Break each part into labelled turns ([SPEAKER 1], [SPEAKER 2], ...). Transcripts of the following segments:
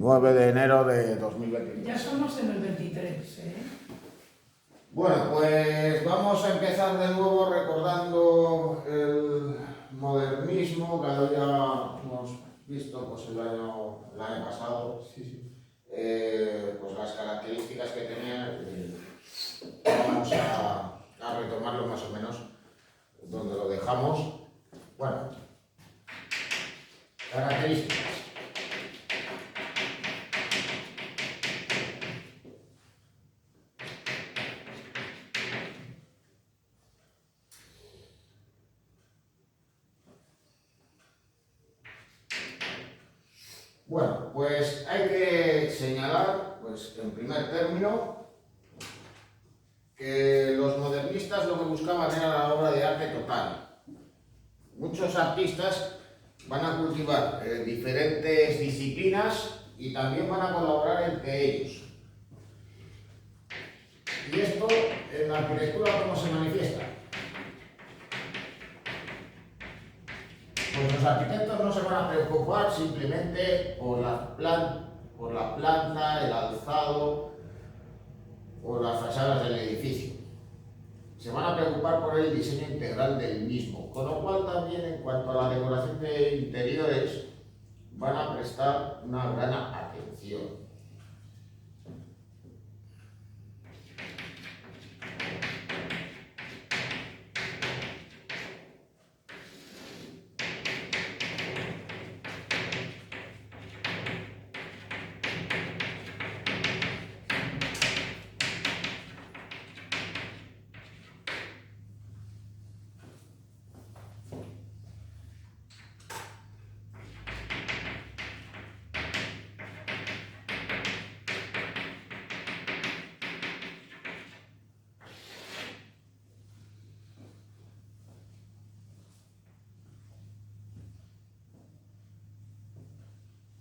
[SPEAKER 1] 9 de enero de 2023.
[SPEAKER 2] Ya somos en el 23, ¿eh?
[SPEAKER 1] Bueno, pues vamos a empezar de nuevo recordando el modernismo que habíamos visto pues, el año pasado. Pues las características que tenía. Vamos a retomarlo más o menos donde lo dejamos. Bueno, características. Bueno, pues hay que señalar, pues en primer término, que los modernistas lo que buscaban era la obra de arte total. Muchos artistas van a cultivar diferentes disciplinas y también van a colaborar entre ellos. ¿Y esto en la arquitectura cómo se manifiesta? Pues los arquitectos no se van a preocupar simplemente por la planta, el alzado o las fachadas del edificio. Se van a preocupar por el diseño integral del mismo, con lo cual también en cuanto a la decoración de interiores van a prestar una gran atención.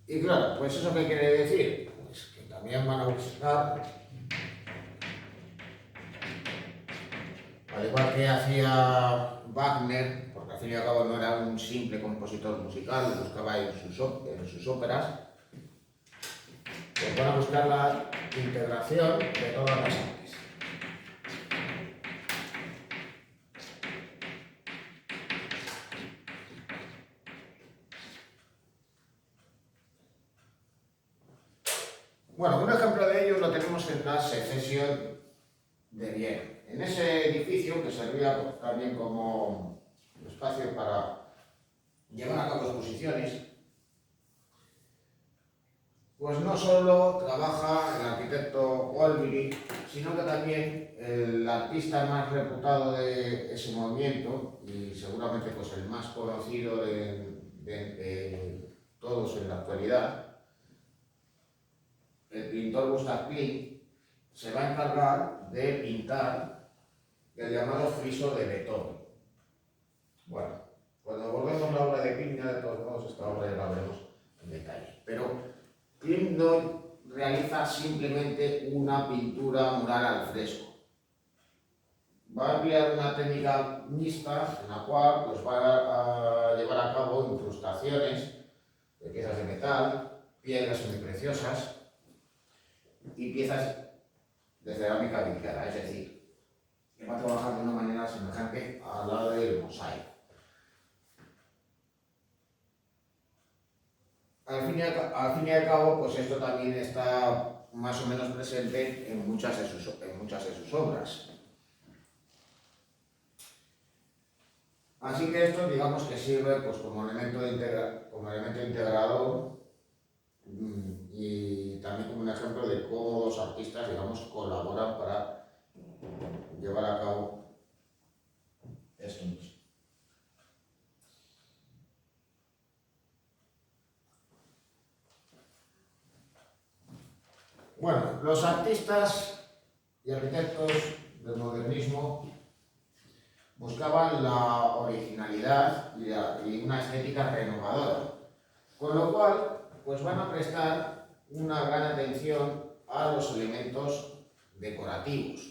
[SPEAKER 1] Y claro, pues ¿eso qué quiere decir? Pues que también van a buscar, al igual que hacía Wagner, porque al fin y al cabo no era un simple compositor musical, lo buscaba en sus óperas, pues van a buscar la integración de todas las artes. Bueno, un ejemplo de ello lo tenemos en la Secesión de Viena. En ese edificio, que servía también como espacio para llevar a cabo exposiciones, pues no solo trabaja el arquitecto Olveri, sino que también el artista más reputado de ese movimiento, y seguramente pues el más conocido de todos en la actualidad, el pintor Gustav Klimt, se va a encargar de pintar el llamado friso de Beethoven. Bueno, cuando abordemos la obra de Klimt, ya de todos modos esta obra ya la veremos en detalle. Pero Klimt no realiza simplemente una pintura mural al fresco. Va a emplear una técnica mixta en la cual pues, va a llevar a cabo incrustaciones de piezas de metal, piedras semipreciosas y piezas de cerámica vidriada, es decir, que va a trabajar de una manera semejante a la del mosaico. Al fin y al cabo, pues esto también está más o menos presente en muchas de sus obras. Así que esto, digamos que sirve pues, como elemento integrador y también como un ejemplo de cómo los artistas, digamos, colaboran para llevar a cabo esto mismo. Bueno, los artistas y arquitectos del modernismo buscaban la originalidad y una estética renovadora, con lo cual pues van a prestar una gran atención a los elementos decorativos.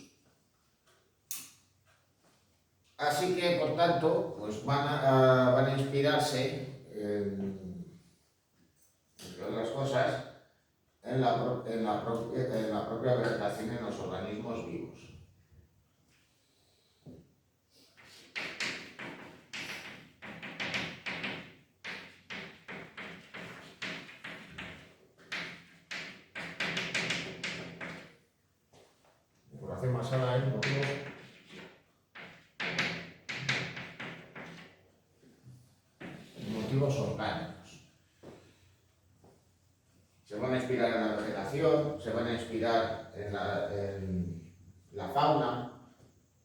[SPEAKER 1] Así que, por tanto, pues van a inspirarse, entre otras cosas, en la propia vegetación en los organismos vivos. Decoración basada en motivos orgánicos. Se van a inspirar en la vegetación, se van a inspirar en la fauna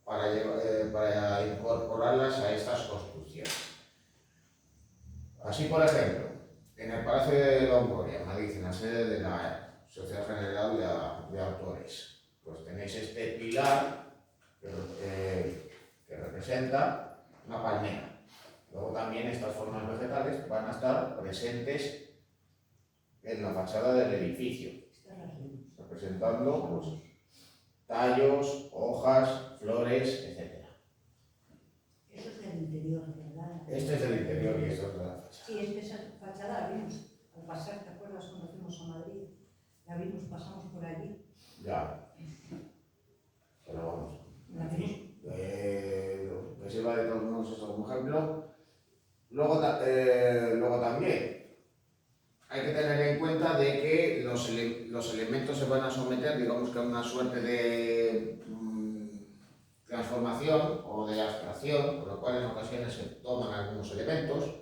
[SPEAKER 1] para incorporarlas a estas construcciones. Así, por ejemplo, en el Palacio de Longoria, en Madrid, en la sede de la Sociedad General de Autores, pues tenéis este pilar que representa una palmera. Luego también estas formas vegetales van a estar presentes en la fachada del edificio, representando pues, tallos, hojas, flores, etc.
[SPEAKER 3] Eso es del interior, ¿verdad?
[SPEAKER 1] Este es el interior y esto es de la fachada.
[SPEAKER 3] Sí, es que esa fachada la vimos al pasar, ¿te acuerdas cuando fuimos a Madrid? La vimos, pasamos por allí.
[SPEAKER 1] Ya. Pero vamos.
[SPEAKER 3] La vimos.
[SPEAKER 1] Que sirva de todos modos eso como ejemplo. Luego también hay que tener en cuenta de que los elementos se van a someter, digamos que a una suerte de transformación o de abstracción, por lo cual en ocasiones se toman algunos elementos,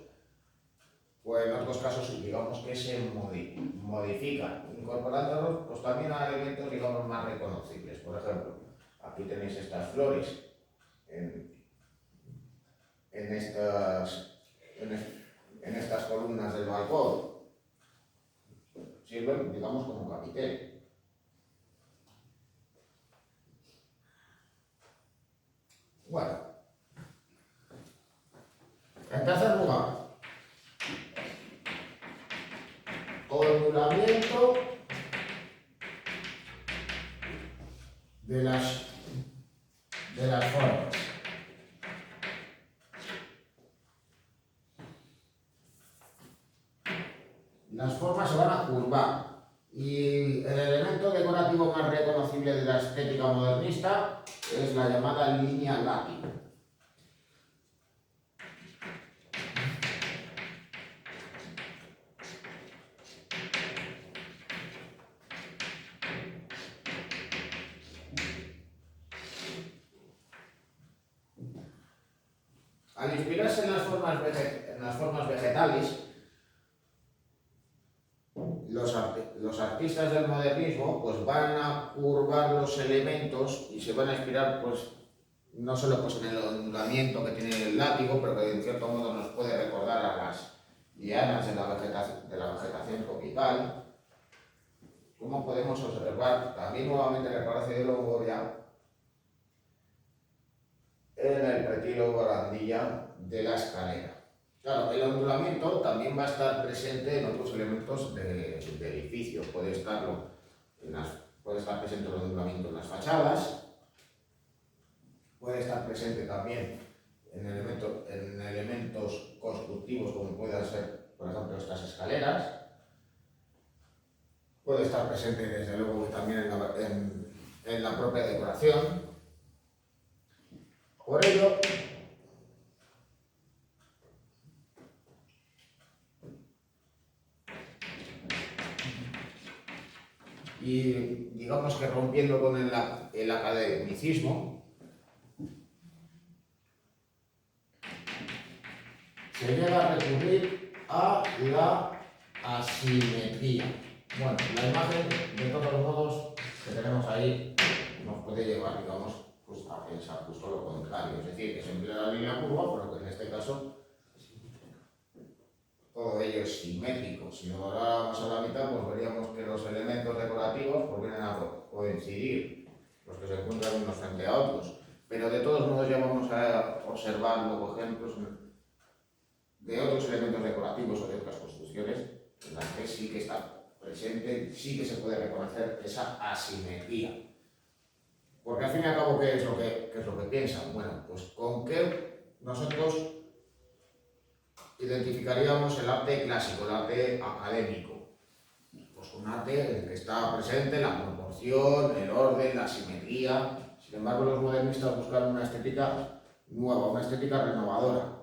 [SPEAKER 1] o en otros casos digamos que se modifican, incorporándolos pues también a elementos digamos más reconocibles. Por ejemplo, aquí tenéis estas flores en estas columnas del balcón. Sirven, digamos, como capitel. Bueno, en tercer lugar, ondulamiento de las formas. Las formas se van a curvar y el elemento decorativo más reconocible de la estética modernista es la llamada línea látigo. Al inspirarse en las formas vegetales, los artistas del modernismo pues van a curvar los elementos y se van a inspirar pues no solo pues en el ondulamiento que tiene el látigo, pero que en cierto modo nos puede recordar a las lianas de la vegetación tropical, como podemos observar también nuevamente en el Palacio de Longoria, en el retiro barandilla de la escalera. Claro, el ondulamiento también va a estar presente en otros elementos de edificio. Puede estar presente el ondulamiento en las fachadas, puede estar presente también en elementos constructivos como puedan ser, por ejemplo, estas escaleras. Puede estar presente desde luego también en la propia decoración. Por ello, y digamos que rompiendo con el academicismo, se llega a recurrir a la asimetría. Bueno, la imagen, de todos los modos, que tenemos ahí, nos puede llevar, digamos, pues a pensar justo lo contrario. Es decir, que se emplea la línea curva, pero que en este caso todo ello es simétrico. Si lo dobláramos a la mitad, pues veríamos que los elementos decorativos pues vienen a coincidir, los que se encuentran unos frente a otros. Pero de todos modos ya vamos a observar luego ejemplos de otros elementos decorativos o de otras construcciones en las que sí que está presente, sí que se puede reconocer esa asimetría. Porque al fin y al cabo, ¿qué es lo que piensan? Bueno, pues con qué nosotros identificaríamos el arte clásico, el arte académico. Pues pues un arte en el que está presente la proporción, el orden, la simetría. Sin embargo, los modernistas buscan una estética nueva, una estética renovadora.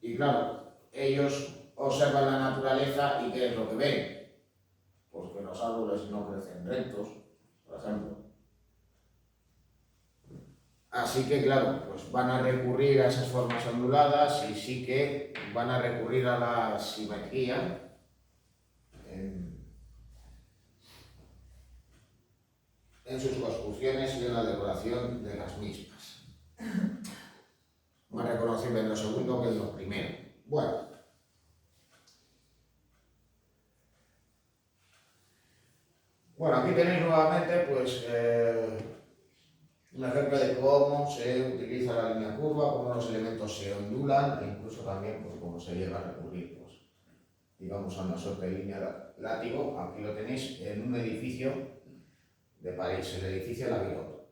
[SPEAKER 1] Y claro, ellos observan la naturaleza y ¿qué es lo que ven? Pues que los árboles no crecen rectos, por ejemplo. Así que claro, pues van a recurrir a esas formas onduladas y sí que van a recurrir a la simetría en sus construcciones y en la decoración de las mismas. Más reconocible en lo segundo que en lo primero. Bueno, aquí tenéis nuevamente pues un ejemplo de cómo se utiliza la línea curva, cómo los elementos se ondulan e incluso también pues, cómo se llega a recurrir, pues, digamos, a una suerte de línea látigo. Aquí lo tenéis en un edificio de París, el edificio La Villot.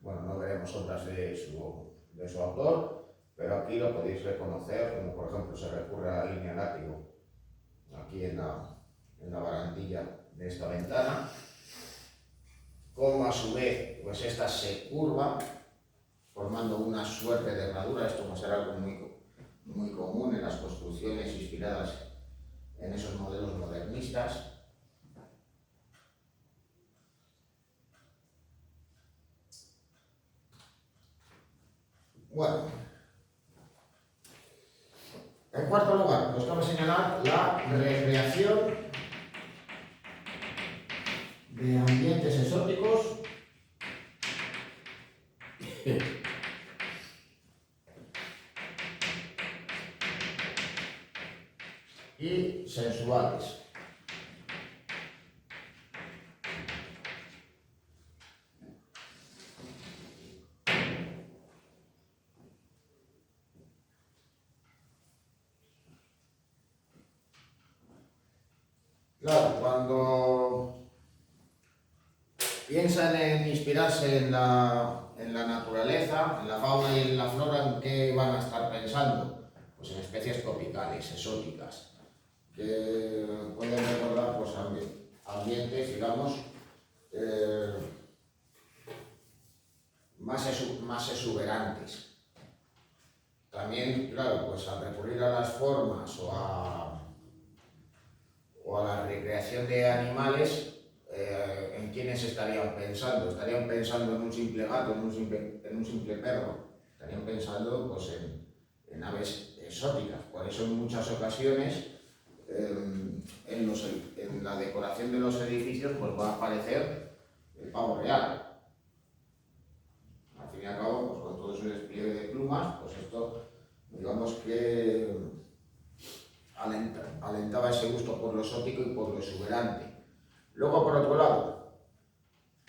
[SPEAKER 1] Bueno, no veremos obras de su autor, pero aquí lo podéis reconocer, como por ejemplo se recurre a la línea látigo aquí en la barandilla de esta ventana, como a su vez pues esta se curva formando una suerte de herradura. Esto va a ser algo muy común en las construcciones inspiradas en esos modelos modernistas. Bueno, en cuarto lugar, os cabe señalar la recreación de ambientes exóticos y sensuales. Claro, cuando piensan en inspirarse en la naturaleza, en la fauna y en la flora, ¿en qué van a estar pensando? Pues en especies tropicales, exóticas, que pueden recordar pues, ambientes, digamos, más exuberantes. También, claro, pues al recurrir a las formas o a la recreación de animales, ¿en quiénes estarían pensando? ¿Estarían pensando en un simple gato, en un simple perro? Estarían pensando pues, en aves exóticas. Por eso en muchas ocasiones en la decoración de los edificios pues, va a aparecer el pavo real. Al fin y al cabo, pues, con todo su despliegue de plumas, pues esto, digamos que alentaba ese gusto por lo exótico y por lo exuberante. Luego, por otro lado,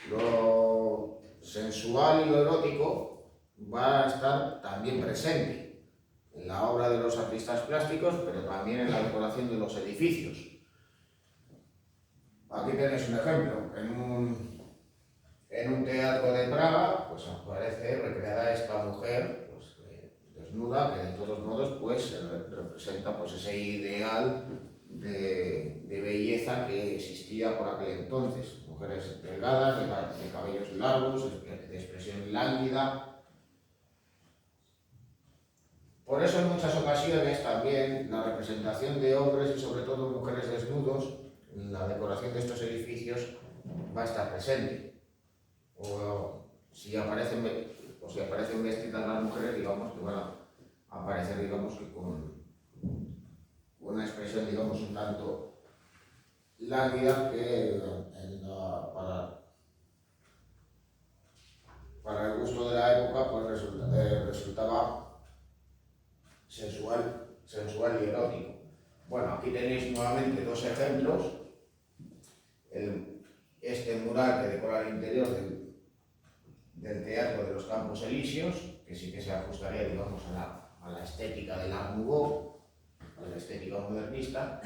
[SPEAKER 1] lo sensual y lo erótico va a estar también presente en la obra de los artistas plásticos, pero también en la decoración de los edificios. Aquí tenéis un ejemplo. En un teatro de Praga, pues aparece recreada esta mujer pues, desnuda, que de todos modos pues, representa pues, ese ideal de belleza que existía por aquel entonces. Mujeres delgadas, de cabellos largos, de expresión lánguida. Por eso en muchas ocasiones también la representación de hombres y sobre todo mujeres desnudos en la decoración de estos edificios va a estar presente. O si aparecen vestidas las mujeres, digamos que van a aparecer, digamos que con una expresión, digamos, un tanto lánguida que para el gusto de la época pues resultaba sensual y erótico. Bueno, aquí tenéis nuevamente dos ejemplos. Este mural que decora el interior del Teatro de los Campos Elíseos, que sí que se ajustaría, digamos, a la estética del Art Nouveau, a la estética modernista.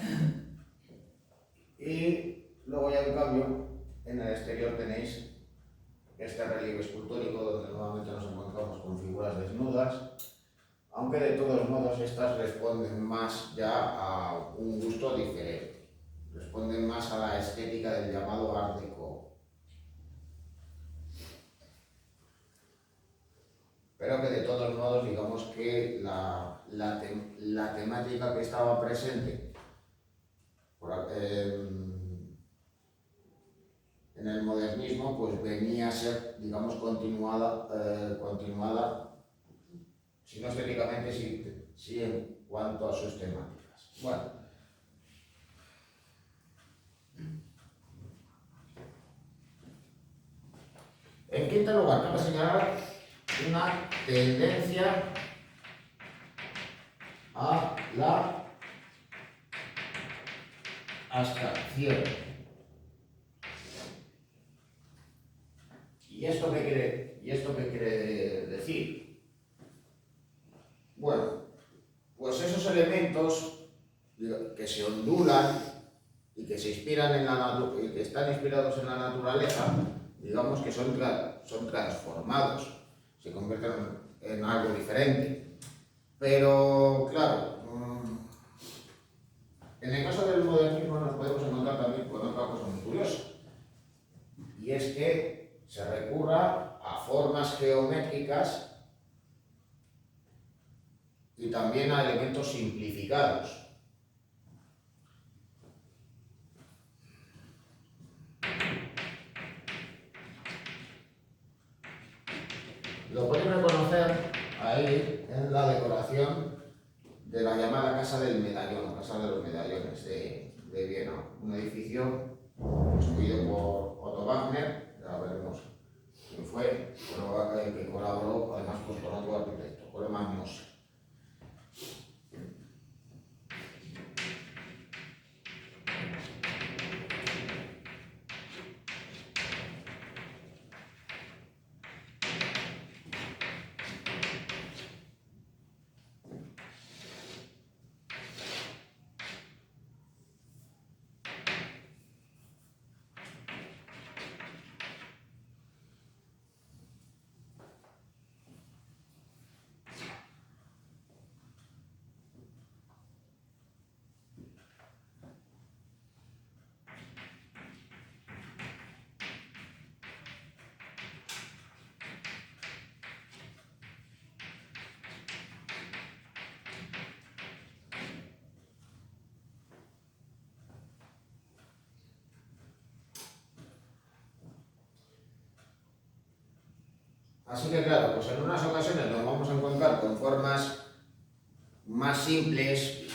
[SPEAKER 1] Y luego ya en cambio, en el exterior tenéis este relieve escultórico donde nuevamente nos encontramos con figuras desnudas, aunque de todos modos estas responden más ya a un gusto diferente. Responden que la temática que estaba presente en el modernismo pues venía a ser, digamos, continuada, si no estéticamente, sí en cuanto a sus temáticas. Bueno, en quinto lugar, cabe señalar una tendencia a la abstracción. ¿Y esto qué quiere decir? Bueno, pues esos elementos que se ondulan y que se inspiran y que están inspirados en la naturaleza, digamos que son transformados, se convierten en algo diferente. Pero, claro, en el caso del modernismo nos podemos encontrar también con otra cosa muy curiosa, y es que se recurra a formas geométricas y también a elementos simplificados. Lo podéis reconocer ahí en la decoración de la llamada Casa del Medallón, Casa de los Medallones de Viena, un edificio construido por Otto Wagner, ya veremos quién fue, que colaboró además con otro arquitecto, Coleman Moser. Así que claro, pues en unas ocasiones nos vamos a encontrar con formas más simples,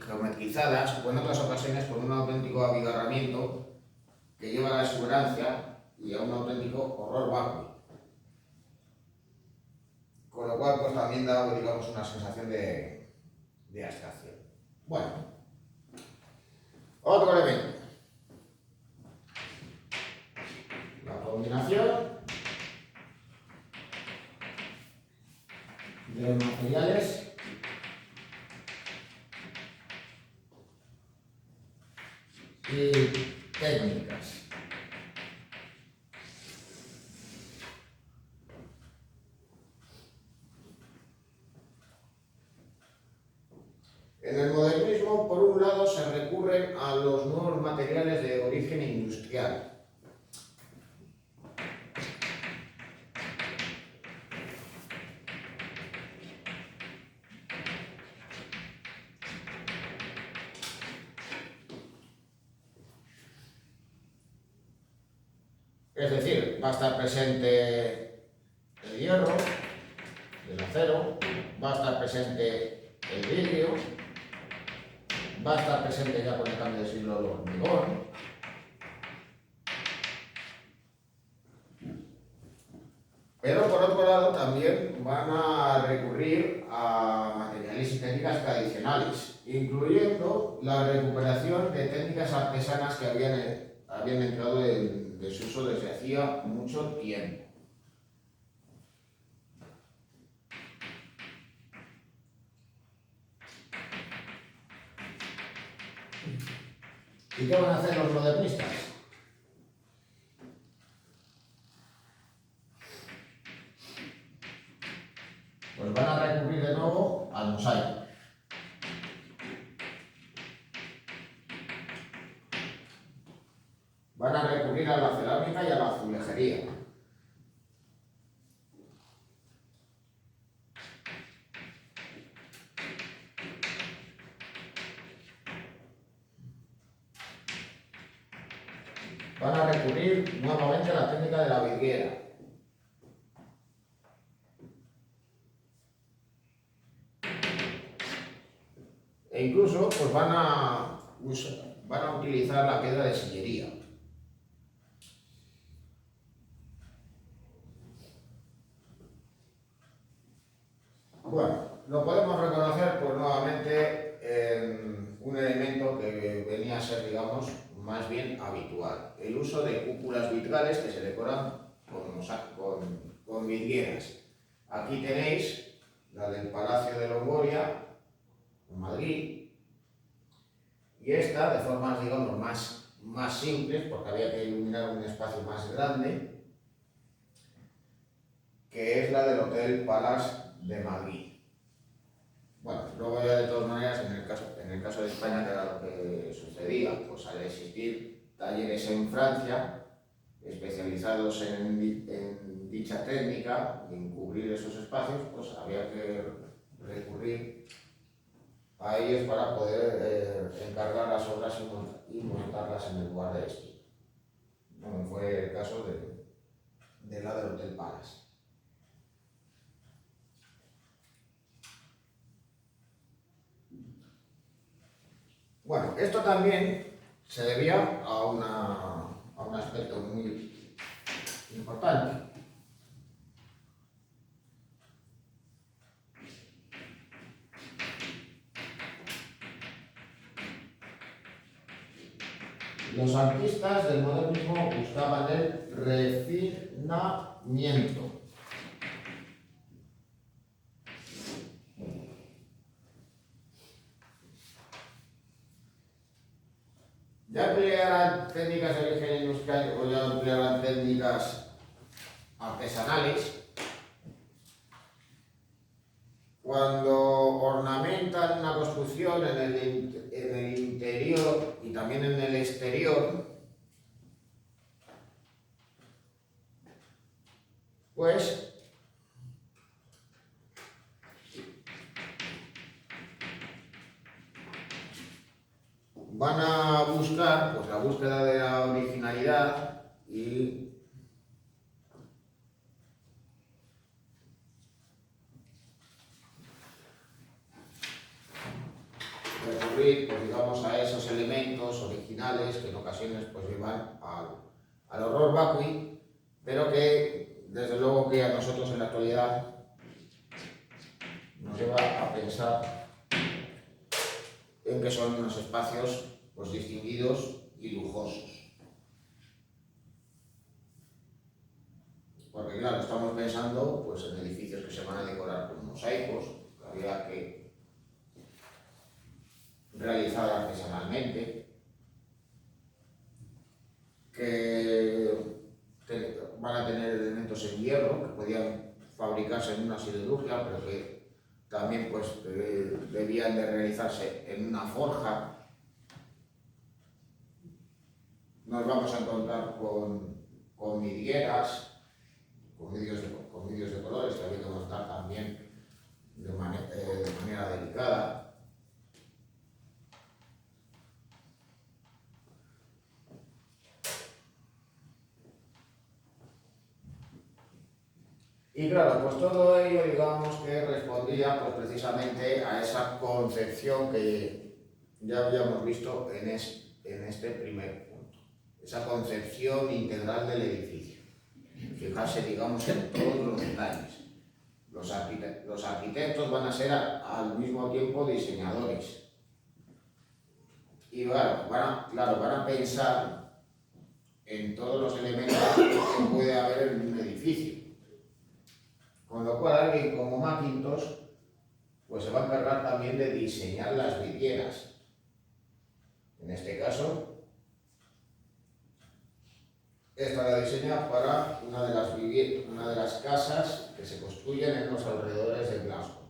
[SPEAKER 1] geometrizadas, o en otras ocasiones con un auténtico abigarramiento que lleva a la exuberancia y a un auténtico horror vacui. Con lo cual pues también da, digamos, una sensación de abstracción. Bueno, otro elemento. La combinación de materiales y técnicas. En el modernismo, por un lado, se recurren a los nuevos materiales de origen industrial. Es decir, va a estar presente el hierro, el acero, va a estar presente el vidrio, va a estar presente ya con el cambio de siglo el hormigón. Pero por otro lado también van a recurrir a materiales y técnicas tradicionales, incluyendo la recuperación de técnicas artesanas que habían entrado en desuso desde hacía mucho tiempo. ¿Y qué van a hacer los modernistas? Pues van a recurrir de nuevo al mosaico. Van a recurrir a la cerámica y a la azulejería. van a recurrir nuevamente a la técnica de la vidriera. E incluso pues van a utilizar la piedra de sillería. Bueno, lo podemos reconocer pues nuevamente en un elemento que venía a ser, digamos, más bien habitual. El uso de cúpulas vitrales que se decoran con vidrieras. Aquí tenéis la del Palacio de Longoria, en Madrid, y esta de formas, digamos, más simples, porque había que iluminar un espacio más grande, que es la del Hotel Palace de Madrid. Bueno, luego ya de todas maneras, en el caso de España, que era lo que sucedía, pues al existir talleres en Francia, especializados en dicha técnica, en cubrir esos espacios, pues había que recurrir a ellos para poder encargar las obras y montarlas en el lugar de destino, como fue el caso de la del Hotel Palace. Bueno, esto también se debía a un aspecto muy importante. Los artistas del modernismo buscaban el refinamiento. Ya emplearán técnicas de origen industrial o ya emplearán técnicas artesanales. Cuando ornamentan una construcción en el interior y también en el exterior, pues van a buscar pues, la búsqueda de la originalidad y recurrir, pues, digamos, a esos elementos originales que en ocasiones pues, llevan al horror vacui, pero que desde luego que a nosotros en la actualidad nos lleva a pensar en que son unos espacios pues, distinguidos y lujosos. Porque claro, estamos pensando pues, en edificios que se van a decorar con mosaicos, que habría que realizar artesanalmente, que van a tener elementos en hierro que podían fabricarse en una siderurgia, pero que también pues, debían de realizarse en una forja. Nos vamos a encontrar con vidrieras, con vidrios de colores que había que montar también de manera delicada. Y claro, pues todo ello, digamos que respondía pues precisamente a esa concepción que ya habíamos visto en este primer punto. Esa concepción integral del edificio. Fijarse, digamos, en todos los detalles. Los arquitectos van a ser al mismo tiempo diseñadores. Y claro, van a pensar en todos los elementos que puede haber en un edificio. Con lo cual alguien como Mackintosh pues se va a encargar también de diseñar las vidrieras. En este caso, esta la diseña para una de las casas que se construyen en los alrededores de Glasgow,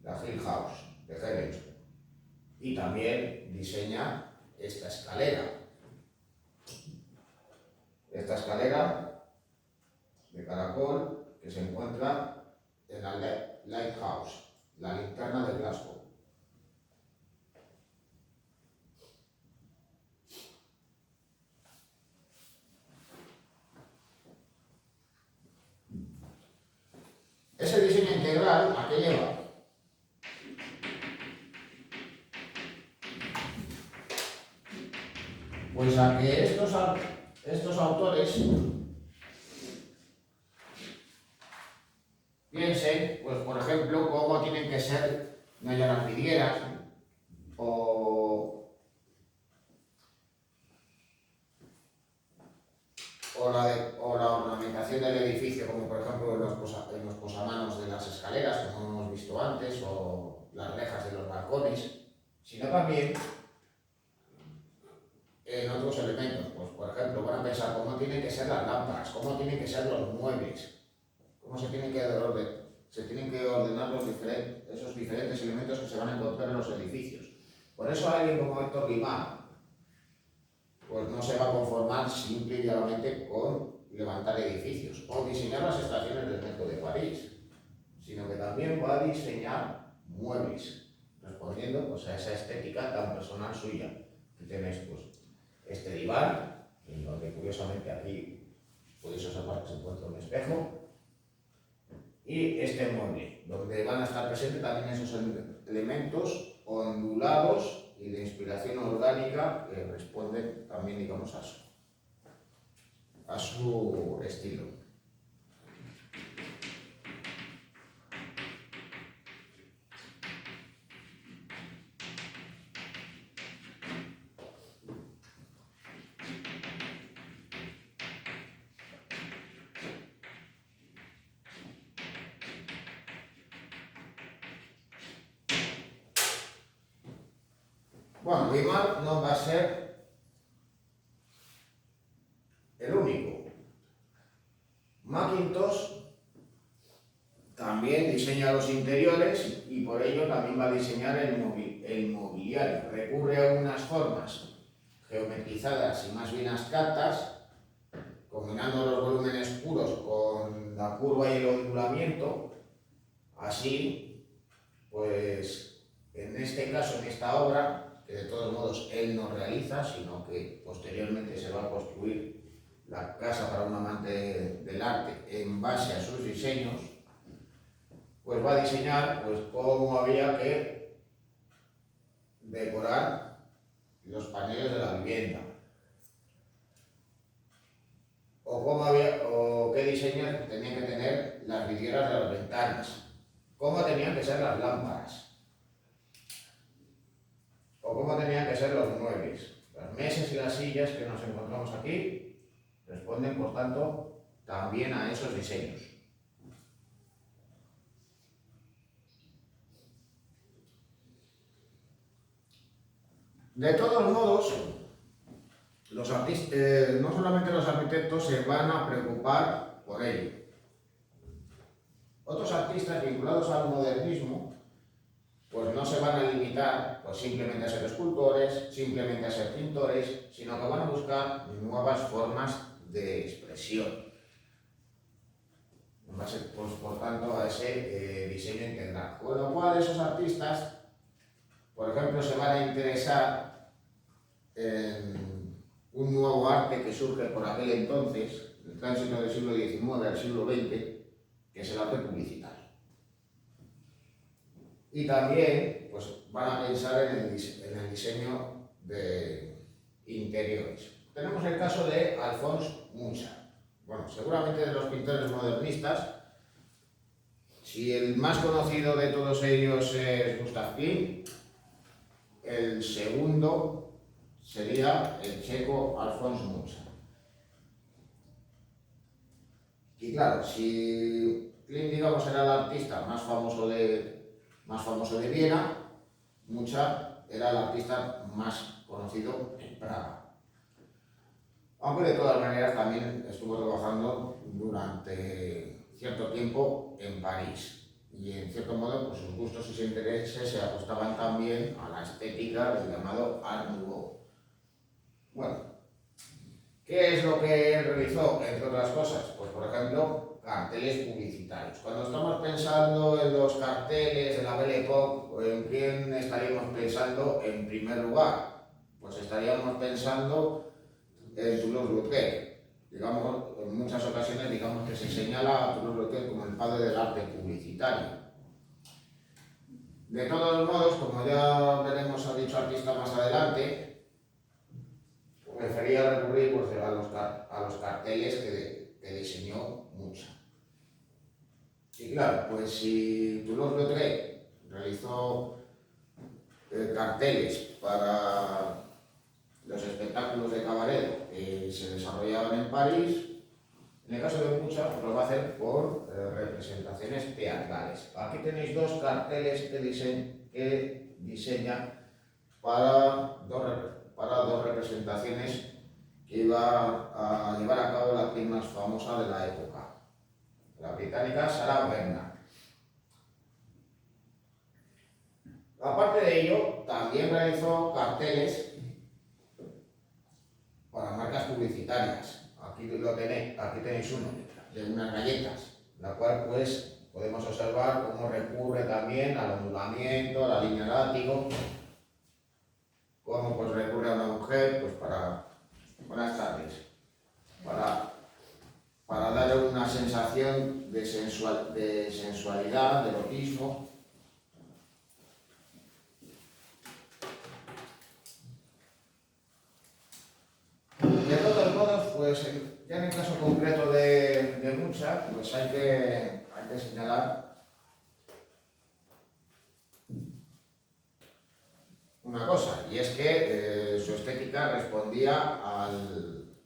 [SPEAKER 1] la Hill House de Hellington. Y también diseña esta escalera. Esta escalera de caracol que se encuentra en la Lighthouse, la linterna de Glasgow. integral, ¿a qué lleva? Pues a que estos autores piensen, pues por ejemplo, cómo tienen que ser las vidrieras o la ornamentación del edificio, como por ejemplo en los posamanos de las escaleras, como hemos visto antes, o las rejas de los balcones, sino también en otros elementos. Pues por ejemplo, van a pensar cómo tienen que ser las lámparas, cómo tienen que ser los muebles, cómo se tienen que ordenar esos diferentes elementos que se van a encontrar en los edificios. Por eso alguien como Héctor Guimard pues no se va a conformar simple y llanamente con levantar edificios o diseñar las estaciones del metro de París, sino que también va a diseñar muebles, respondiendo pues, a esa estética tan personal suya. Aquí tenéis pues, este diván, en donde curiosamente aquí podéis observar que se encuentra un espejo, y este mueble, donde van a estar presentes también esos elementos ondulados y de inspiración orgánica que responden también, digamos, a su estilo. Bueno, Guimard no va a ser el único. Macintosh también diseña los interiores y por ello también va a diseñar el mobiliario. Recurre a unas formas geometrizadas y más bien abstractas, combinando los volúmenes puros con la curva y el ondulamiento. Así, pues en este caso, en esta obra, que de todos modos él no realiza, sino que posteriormente se va a construir la casa para un amante del arte en base a sus diseños, pues va a diseñar pues, cómo había que decorar los paneles de la vivienda, o qué diseño tenían que tener las vidrieras de las ventanas, cómo tenían que ser las lámparas, o cómo tenían que ser los muebles. Las mesas y las sillas que nos encontramos aquí responden, por tanto, también a esos diseños. De todos modos, los artistas, no solamente los arquitectos se van a preocupar por ello. Otros artistas vinculados al modernismo pues no se van a limitar pues, simplemente a ser escultores, simplemente a ser pintores, sino que van a buscar nuevas formas de expresión. En base, pues, por tanto, a ese diseño integral. Con lo cual, esos artistas, por ejemplo, se van a interesar en un nuevo arte que surge por aquel entonces, el tránsito del siglo XIX al siglo XX, que es el arte publicitario. Y también pues, van a pensar en el diseño de interiores. Tenemos el caso de Alphonse Mucha. Bueno, seguramente de los pintores modernistas, si el más conocido de todos ellos es Gustav Klimt, el segundo sería el checo Alphonse Mucha. Y claro, si Klimt, digamos, era el artista más famoso de Viena, Mucha era el artista más conocido en Praga. Aunque de todas maneras también estuvo trabajando durante cierto tiempo en París. Y en cierto modo pues, sus gustos y sus intereses se ajustaban también a la estética del llamado Art Nouveau. Bueno, ¿qué es lo que él realizó, entre otras cosas? Pues por ejemplo, carteles publicitarios. Cuando estamos pensando en los carteles de la Belle Époque, ¿en quién estaríamos pensando en primer lugar? Pues estaríamos pensando en Toulouse-Lautrec. Digamos, en muchas ocasiones digamos que se señala a Toulouse-Lautrec como el padre del arte publicitario. De todos modos, como ya veremos a dicho artista más adelante, prefería recurrir pues, a los carteles que diseñó Mucha. Y claro, pues si Toulouse-Lautrec realizó carteles para los espectáculos de cabaret que se desarrollaban en París, en el caso de Mucha, pues lo va a hacer por representaciones teatrales. Aquí tenéis dos carteles que diseña para dos representaciones que iba a llevar a cabo la actriz más famosa de la época, la británica Sarah Bernhardt. Aparte de ello, también realizó carteles para marcas publicitarias. Aquí tenéis uno de unas galletas, la cual pues podemos observar cómo recurre también al ondulamiento, a la línea látigo, cómo pues recurre a una mujer pues para buenas tardes, para dar una sensación de sensualidad, de erotismo. De todos modos, pues ya en el caso concreto de Mucha, pues hay que señalar una cosa, y es que su estética respondía al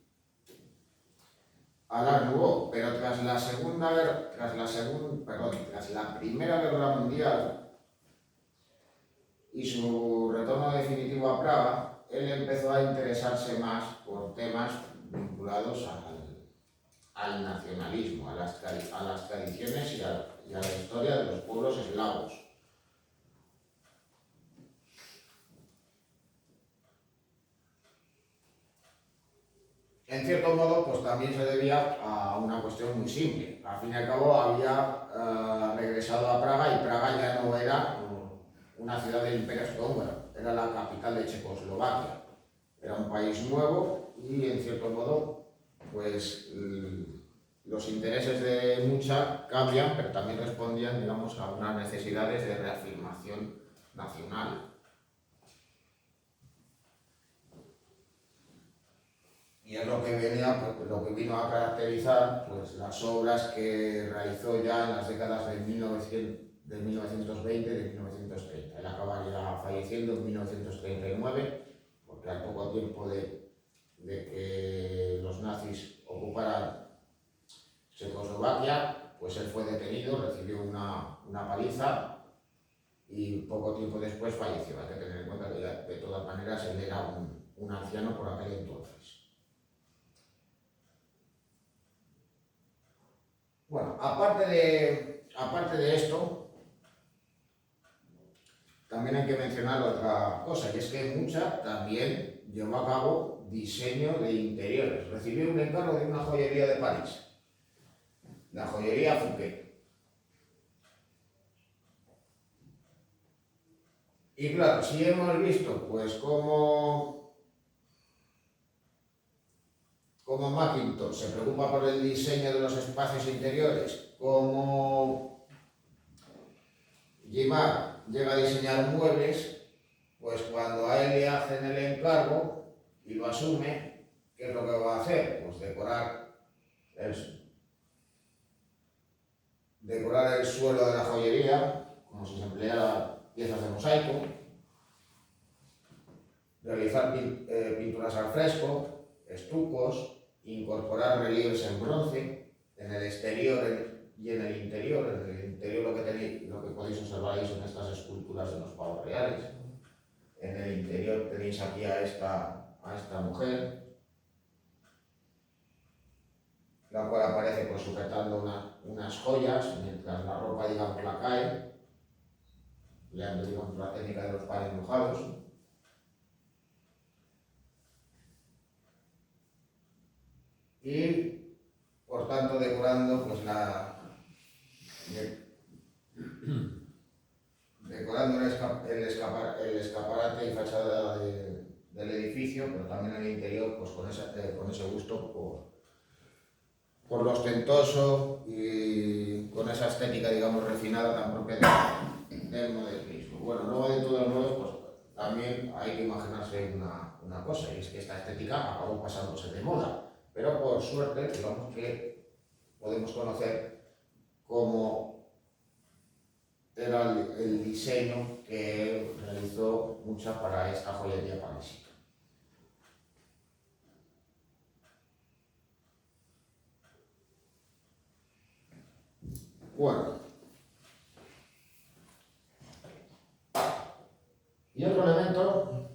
[SPEAKER 1] Art Nouveau, pero tras la Primera Guerra Mundial y su retorno definitivo a Praga, él empezó a interesarse más por temas vinculados al nacionalismo, a las tradiciones y a la historia de los pueblos eslavos. En cierto modo, pues también se debía a una cuestión muy simple. Al fin y al cabo había regresado a Praga y Praga ya no era una ciudad del Imperio Austrohúngaro, era la capital de Checoslovaquia. Era un país nuevo y en cierto modo, pues los intereses de Mucha cambian, pero también respondían, digamos, a unas necesidades de reafirmación nacional. Y es lo que vino a caracterizar pues, las obras que realizó ya en las décadas de 1920 y de 1930. Él acabaría falleciendo en 1939, porque al poco tiempo de que los nazis ocuparan Checoslovaquia, pues él fue detenido, recibió una paliza y poco tiempo después falleció. Hay que tener en cuenta que ya, de todas maneras él era un anciano por aquel entonces. Bueno, aparte de esto, también hay que mencionar otra cosa, y es que Mucha también llevó a cabo diseño de interiores. Recibió un encargo de una joyería de París, la joyería Fouquet. Y claro, si hemos visto pues cómo Mackintosh se preocupa por el diseño de los espacios interiores, cómo Guimard llega a diseñar muebles, pues cuando a él le hacen el encargo y lo asume, ¿qué es lo que va a hacer? Pues decorar el suelo de la joyería, como si se empleara piezas de mosaico, realizar pinturas al fresco, estucos, incorporar relieves en bronce en el exterior y en el interior. En el interior lo que podéis observar ahí son estas esculturas de los pavos reales. En el interior tenéis aquí a esta mujer, la cual aparece pues, sujetando unas joyas mientras la ropa, digamos, la cae, empleando, digamos, la técnica de los panes mojados. Y por tanto decorando pues el escaparate y fachada del edificio, pero también el interior pues con ese gusto por lo ostentoso y con esa estética, digamos, refinada tan propia del modernismo. bueno, luego de todos modos, pues también hay que imaginarse una cosa, y es que esta estética acabó pasándose de moda, pero por suerte, digamos que podemos conocer cómo era el diseño que realizó Mucha para esta joyería parisina. Bueno, y otro elemento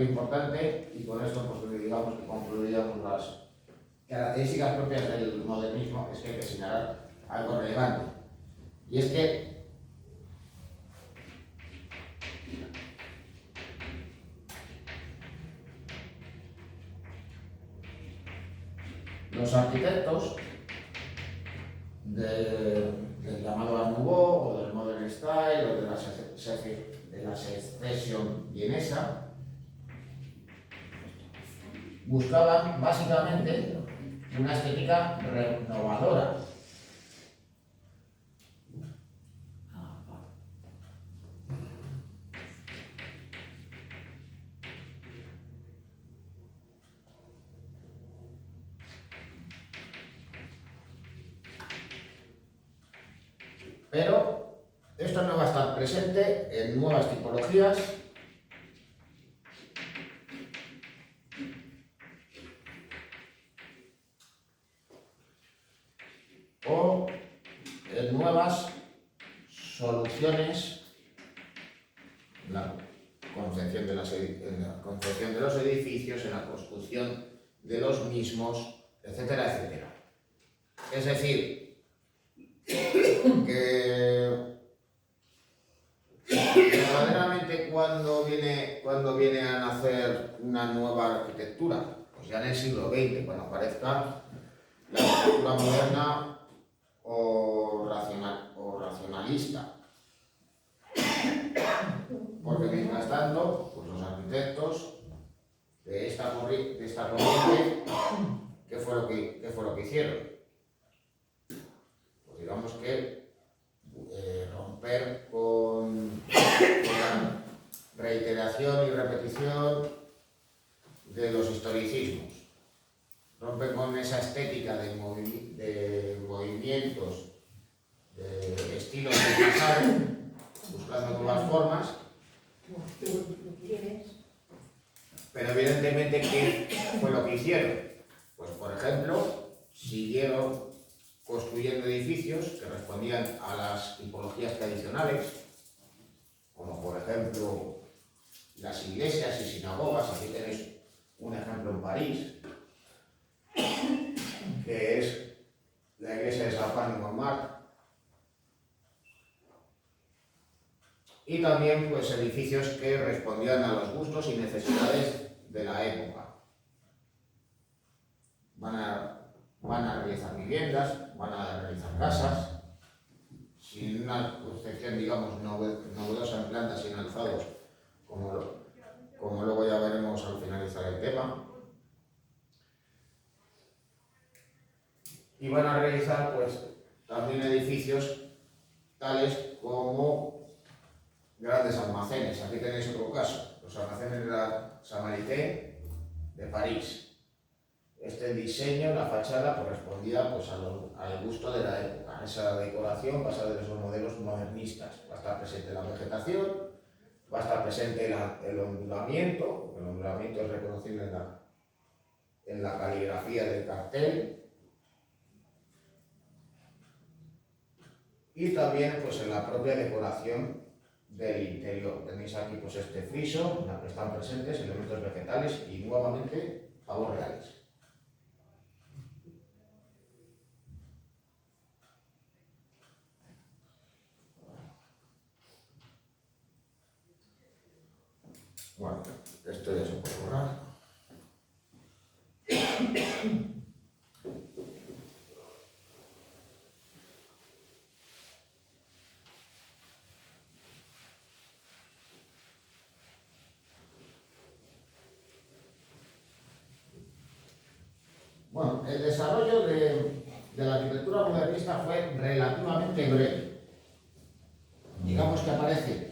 [SPEAKER 1] importante, y con esto pues digamos que concluiríamos las características propias del modernismo, es que hay que señalar algo relevante, y es que los arquitectos del llamado Art Nouveau o del Modern Style o de la secesión vienesa buscaban básicamente una estética renovadora. Pero esto no va a estar presente en nuevas tipologías o en nuevas soluciones en la concepción de los edificios, en la construcción de los mismos, etcétera, etcétera. Es decir, que verdaderamente cuando viene a nacer una nueva arquitectura, pues ya en el siglo XX, cuando aparezca la arquitectura moderna o racionalista. Porque mientras tanto, pues los arquitectos de esta corriente, ¿qué fue lo que hicieron? Pues digamos que romper con la reiteración y repetición de los historicismos, romper con esa estética de movimientos, de estilos del pasado, buscando nuevas formas, pero evidentemente, ¿qué fue lo que hicieron? Pues por ejemplo, siguieron construyendo edificios que respondían a las tipologías tradicionales, como por ejemplo las iglesias y sinagogas. Aquí tenéis un ejemplo en París, que es la iglesia de San Juan de Montmartre, y también pues edificios que respondían a los gustos y necesidades de la época. Van a realizar viviendas, van a realizar casas, sin una concepción, digamos, novedosa en plantas y en alzados, como luego ya veremos al finalizar el tema. Y van a realizar pues también edificios tales como grandes almacenes. Aquí tenéis otro caso, los almacenes de la Samarité de París. Este diseño, la fachada, correspondía pues, al gusto de la época, a esa decoración basada en esos modelos modernistas. Va a estar presente la vegetación, va a estar presente el ondulamiento. El ondulamiento es reconocible en la caligrafía del cartel, y también pues, en la propia decoración del interior. Tenéis aquí pues, este friso en el que están presentes elementos vegetales y nuevamente pavos reales. Bueno, esto ya se puede borrar. Bueno, el desarrollo de la arquitectura modernista modernista fue relativamente breve. Digamos que aparece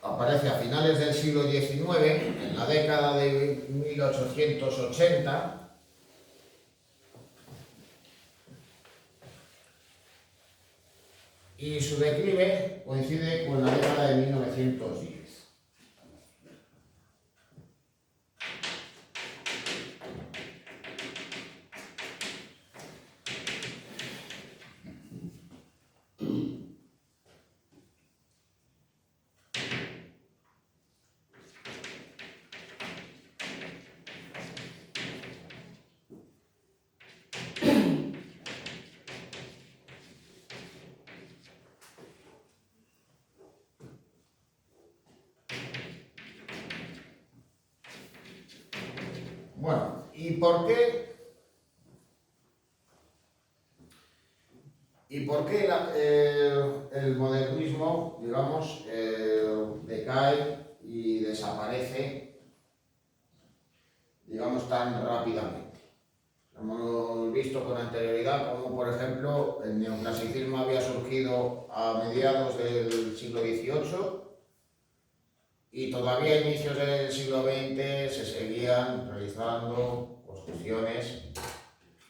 [SPEAKER 1] aparece a finales del siglo XIX, en la década de 1880, y su declive coincide con la década de 1910. Bueno, ¿y por qué? ¿Y por qué el modernismo, digamos, decae y desaparece, digamos, tan rápidamente? Hemos visto con anterioridad cómo, por ejemplo, el neoclasicismo había surgido a mediados del siglo XVIII y todavía a inicios del siglo XX se seguían realizando construcciones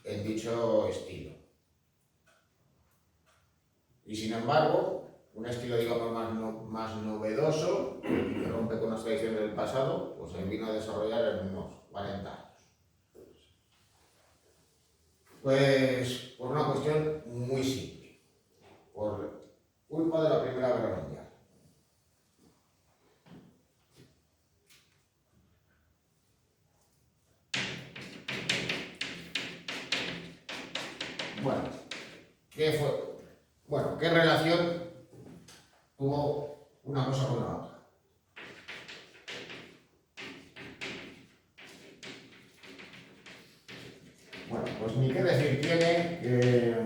[SPEAKER 1] en dicho estilo. Y sin embargo, un estilo, digamos, más novedoso, que rompe con las tradiciones del pasado, pues se vino a desarrollar en unos 40 años. Pues por una cuestión muy simple, por culpa de la Primera Guerra Mundial. Bueno, ¿qué fue? Bueno, ¿qué relación tuvo una cosa con la otra? Bueno, pues ni qué decir tiene que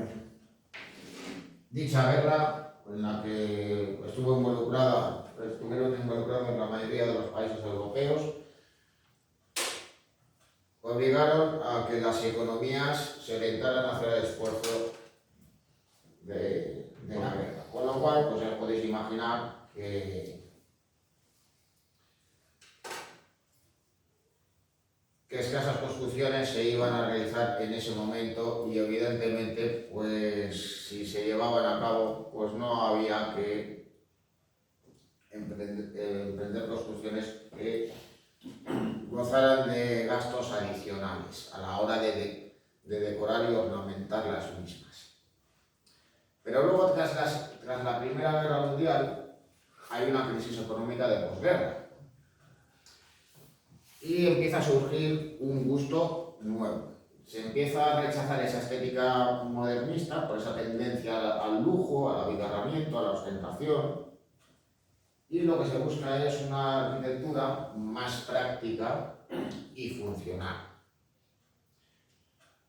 [SPEAKER 1] dicha guerra, en la que estuvieron involucrados la mayoría de los países europeos, obligaron a que las economías se orientaran hacia el esfuerzo de la guerra. Con lo cual, pues ya podéis imaginar que escasas construcciones se iban a realizar en ese momento y evidentemente, pues si se llevaban a cabo, pues no había que emprender construcciones que gozaran de gastos adicionales a la hora de decorar y ornamentar las mismas. Pero luego, tras la Primera Guerra Mundial, hay una crisis económica de posguerra. Y empieza a surgir un gusto nuevo. Se empieza a rechazar esa estética modernista por esa tendencia al lujo, al abigarramiento, a la ostentación. Y lo que se busca es una arquitectura más práctica y funcional.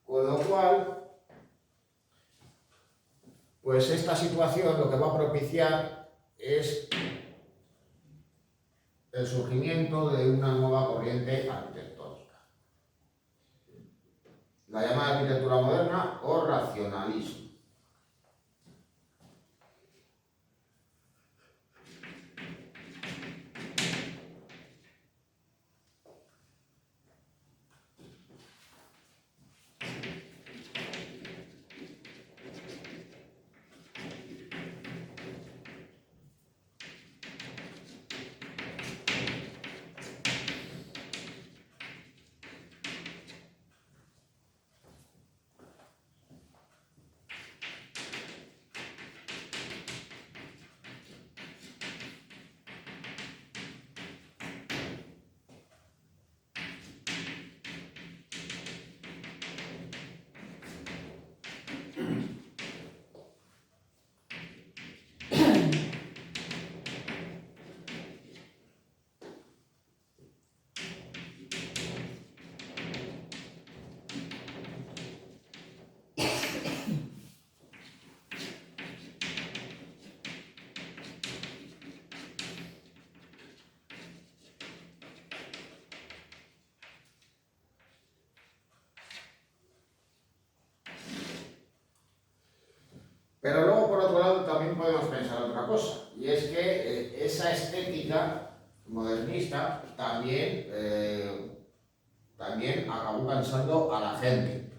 [SPEAKER 1] Con lo cual, pues esta situación lo que va a propiciar es el surgimiento de una nueva corriente arquitectónica, la llamada arquitectura moderna o racionalismo. Pero luego, por otro lado, también podemos pensar otra cosa, y es que esa estética modernista también acabó cansando a la gente.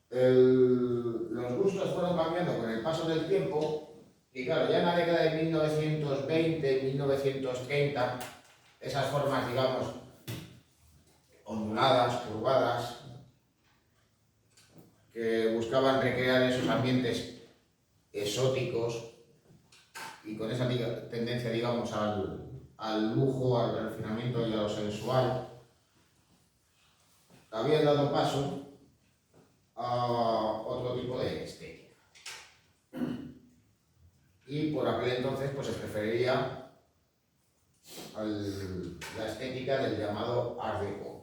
[SPEAKER 1] Los gustos fueron cambiando con el paso del tiempo, y claro, ya en la década de 1920, 1930, esas formas, digamos, onduladas, curvadas, que buscaban recrear esos ambientes exóticos y con esa tendencia, digamos, al lujo, al refinamiento y a lo sensual, habían dado paso a otro tipo de estética. Y por aquel entonces pues se preferiría la estética del llamado Art Deco.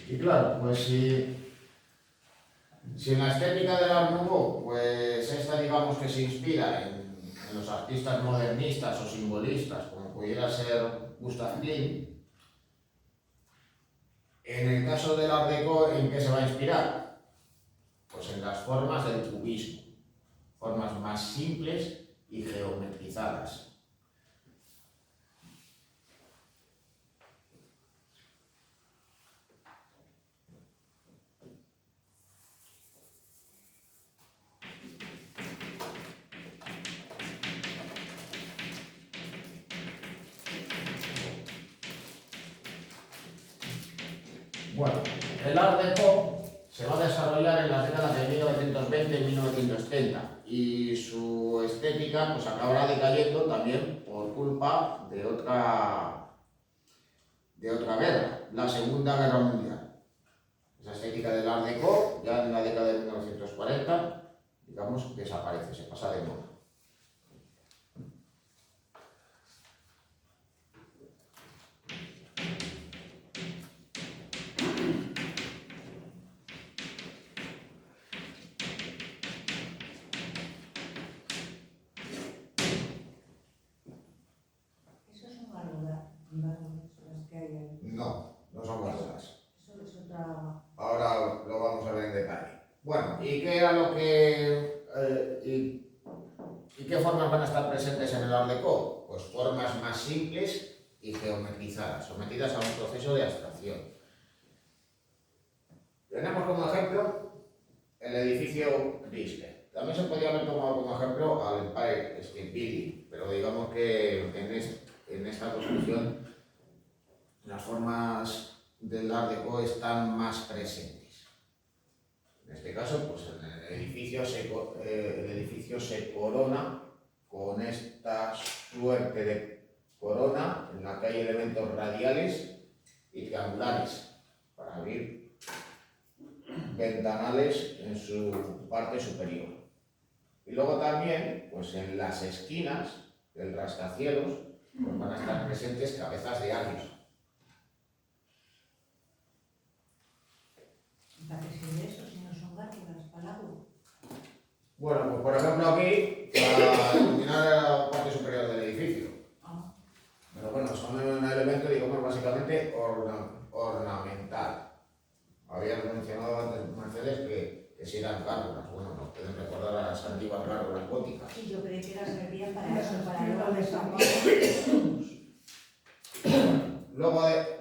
[SPEAKER 1] Y claro, pues si en la estética del Art Nouveau, pues esta digamos que se inspira en los artistas modernistas o simbolistas, como pudiera ser Gustav Klimt, en el caso del Art Deco, ¿en qué se va a inspirar? Pues en las formas del cubismo, formas más simples y geometrizadas. Bueno, el Art Deco se va a desarrollar en las décadas de 1920 y 1930 y su estética pues acabará decayendo también por culpa de otra guerra, la Segunda Guerra Mundial. Esa estética del Art Deco ya en la década de 1940, digamos, desaparece, se pasa de moda.
[SPEAKER 3] Eso es un válvula, las que hay ahí.
[SPEAKER 1] No, no son válvulas.
[SPEAKER 3] Eso es otra...
[SPEAKER 1] Ahora lo vamos a ver en detalle. Bueno, ¿y qué era lo que... ¿y qué formas van a estar presentes en el Art Deco? Pues formas más simples y geometrizadas, sometidas a un proceso de abstracción. Tenemos como ejemplo el edificio Chrysler. También se podría haber tomado como ejemplo al Empire State Building, pero digamos que en esta construcción las formas del Art Deco están más presentes. En este caso, pues el edificio se corona con esta suerte de corona en la que hay elementos radiales y triangulares para abrir ventanales en su parte superior. Y luego también, pues en las esquinas del rascacielos, pues van a estar presentes cabezas de águila.
[SPEAKER 3] ¿Para qué sirve eso si no son válvulas para el agua?
[SPEAKER 1] Bueno, pues por ejemplo aquí, para iluminar la parte superior del edificio. Pero bueno, son un elemento, digamos, básicamente ornamental. Había mencionado antes Mercedes que si eran gárgolas. Bueno, nos pueden recordar a las antiguas gárgolas góticas.
[SPEAKER 3] Sí, yo creí que era servían para eso, para
[SPEAKER 2] Pero
[SPEAKER 3] el
[SPEAKER 2] de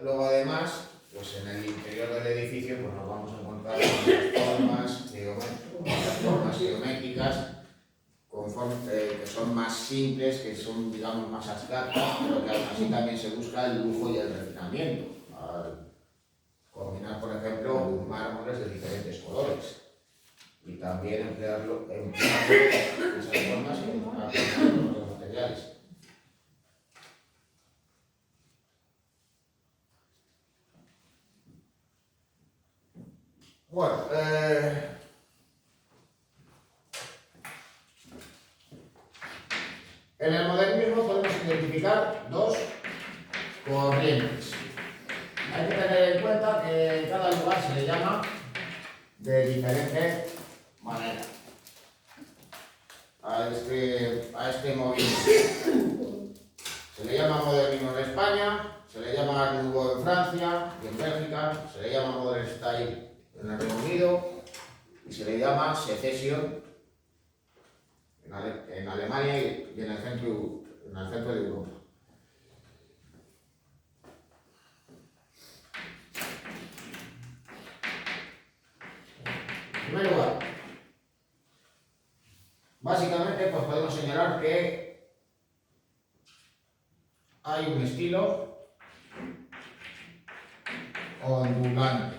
[SPEAKER 1] Luego además, pues en el interior del edificio pues nos vamos a encontrar con formas geométricas que son más simples, que son, digamos, más abstractas, pero que aún así también se busca el lujo y el refinamiento, al combinar, por ejemplo, mármoles de diferentes colores y también emplear esas formas en otros materiales. Bueno, en el modernismo podemos identificar dos corrientes. Hay que tener en cuenta que cada lugar se le llama de diferente manera. a este movimiento. Se le llama modernismo en España, se le llama Art Nouveau en Francia y en Bélgica, se le llama Modern Style en el Reino Unido y se le llama Secession en Alemania y en el centro de Europa. En primer lugar, básicamente pues podemos señalar que hay un estilo ondulante.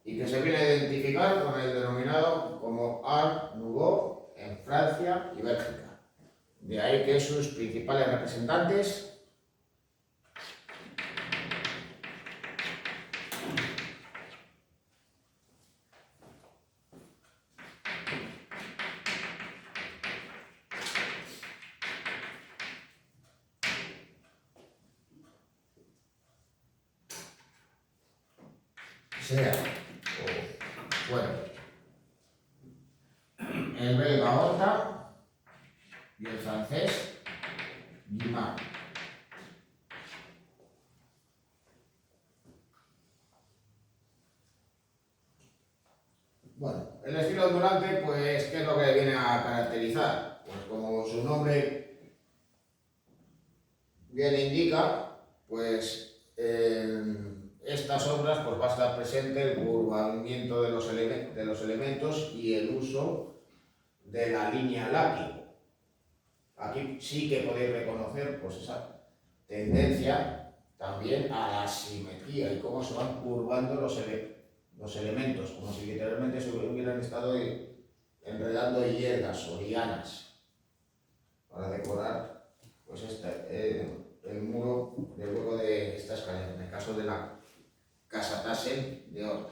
[SPEAKER 1] Y que se viene a identificar con el denominado como Art Nouveau en Francia y Bélgica. De ahí que sus principales representantes sean, bueno, el belga Horta y el francés Guimard. Bueno, el estilo ondulante, pues, ¿qué es lo que viene a caracterizar? Pues como su nombre bien indica, pues en estas obras pues, va a estar presente el curvamiento de los elementos y el uso de la línea látigo. Aquí sí que podéis reconocer pues, esa tendencia también a la simetría y cómo se van curvando los elementos, como si literalmente se hubieran estado enredando hierbas o lianas para decorar pues, el muro de luego de esta escalera, en el caso de la Casa Tassel de Horta.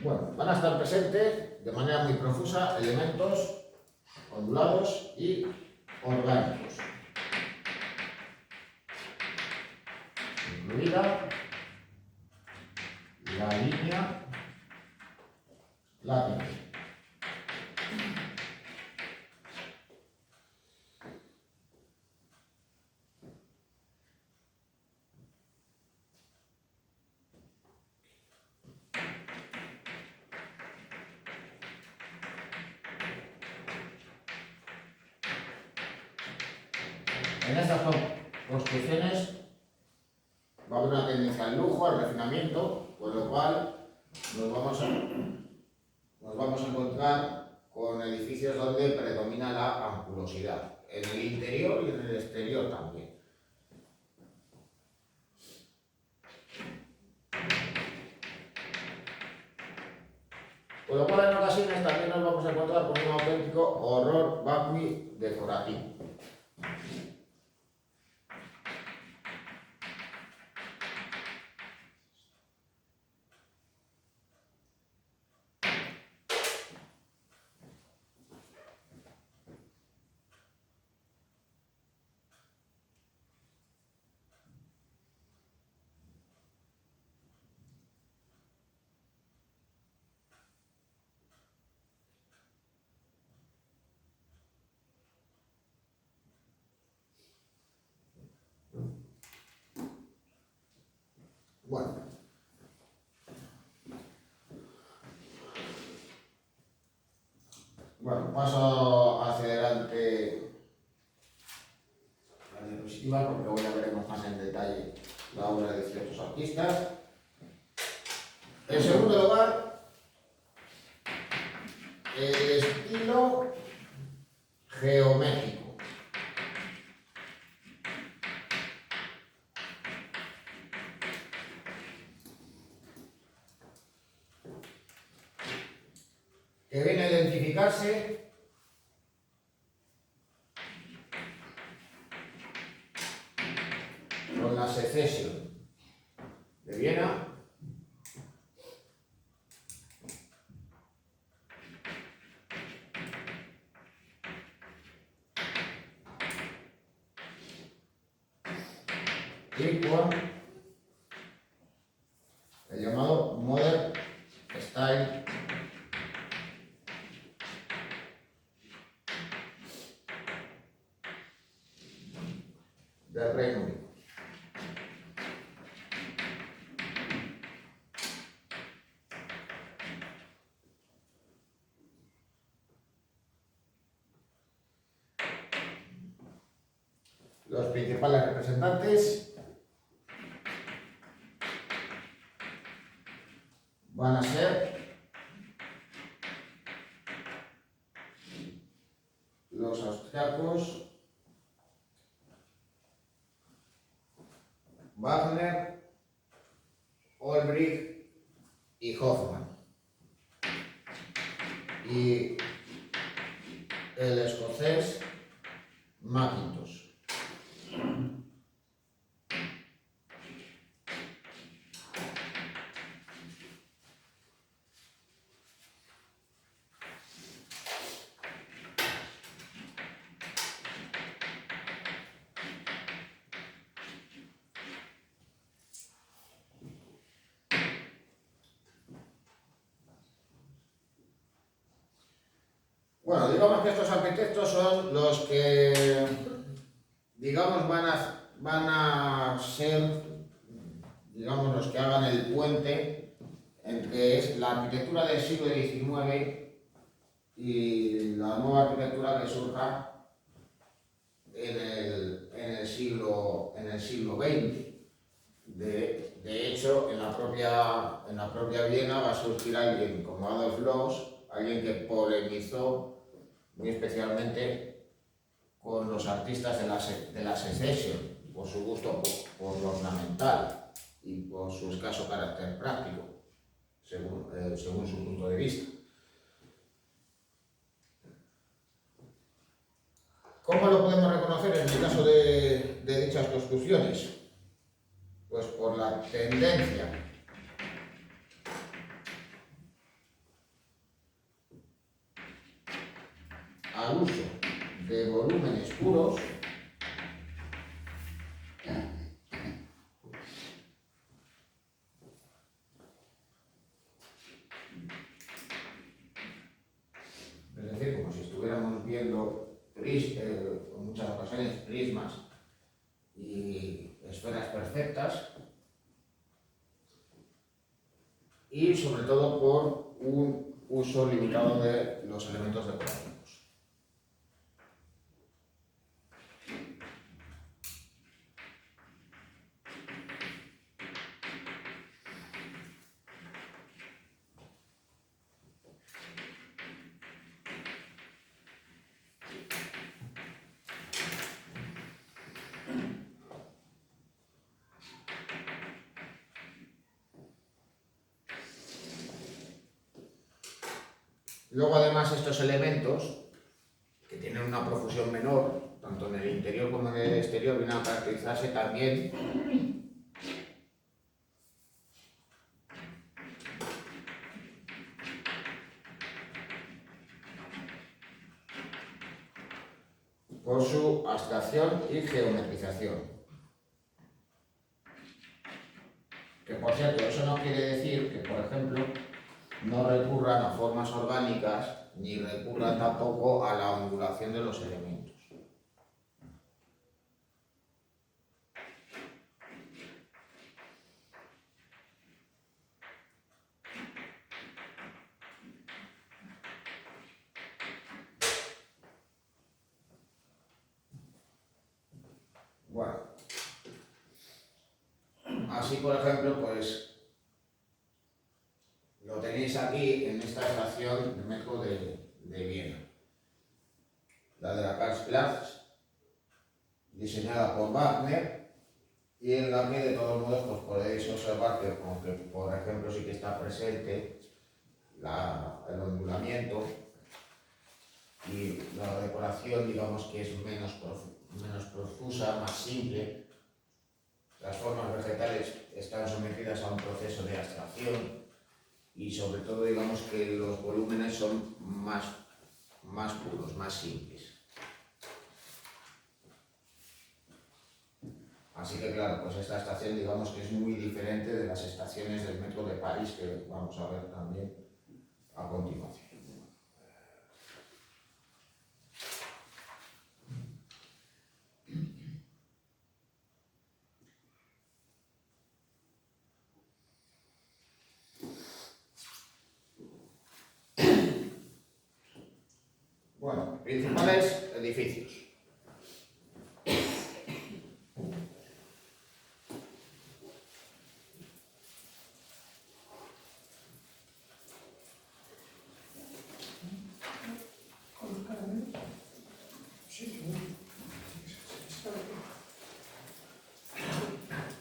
[SPEAKER 1] Bueno, van a estar presentes de manera muy profusa elementos ondulados y orgánicos, incluida la línea lática. En estas construcciones va a haber una tendencia al lujo, al refinamiento, con lo cual nos vamos a encontrar con edificios donde predomina la ampulosidad, en el interior y en el exterior también. Con lo cual en ocasiones también nos vamos a encontrar con un auténtico horror vacui decorativo. Bueno, paso hacia adelante la diapositiva porque luego ya veremos más en detalle la obra de ciertos artistas. En segundo lugar, el estilo geométrico. que viene a identificarse con la secesión de Viena y con el llamado Modern Style del Reino Unido. Los principales representantes van a ser los austriacos Wagner, Olbrich y Hoffmann, y el escocés Mackintosh. Bueno, digamos que estos arquitectos son los que, digamos, van a ser, digamos, los que hagan el puente entre es la arquitectura del siglo XIX y la nueva arquitectura que surja en el siglo XX. De hecho, en la propia Viena va a surgir alguien como Adolf Loos, alguien que polemizó muy especialmente con los artistas de la secesión, por su gusto por lo ornamental y por su escaso carácter práctico, según su punto de vista. ¿Cómo lo podemos reconocer en el caso de dichas construcciones? Pues por la tendencia al uso de volúmenes puros es decir, como si estuviéramos viendo en muchas ocasiones prismas y esferas perfectas, y sobre todo por un uso limitado de los elementos decorativos. Luego, además, estos elementos, que tienen una profusión menor, tanto en el interior como en el exterior, vienen a caracterizarse también por su abstracción y geometrización. Que, por cierto, eso no quiere decir que, por ejemplo, no recurran a formas orgánicas ni recurran tampoco a la ondulación de los elementos. Bueno, así por ejemplo, pues lo tenéis aquí en esta estación de metro de Viena, la de la Karlsplatz, diseñada por Wagner, y en la que de todos modos pues podéis observar que, como que por ejemplo sí que está presente el ondulamiento y la decoración, digamos que es menos profusa, más simple. Las formas vegetales están sometidas a un proceso de abstracción y sobre todo digamos que los volúmenes son más puros, más simples. Así que claro, pues esta estación digamos que es muy diferente de las estaciones del metro de París que vamos a ver también a continuación. Bueno, principales edificios.
[SPEAKER 2] Con los caramelos.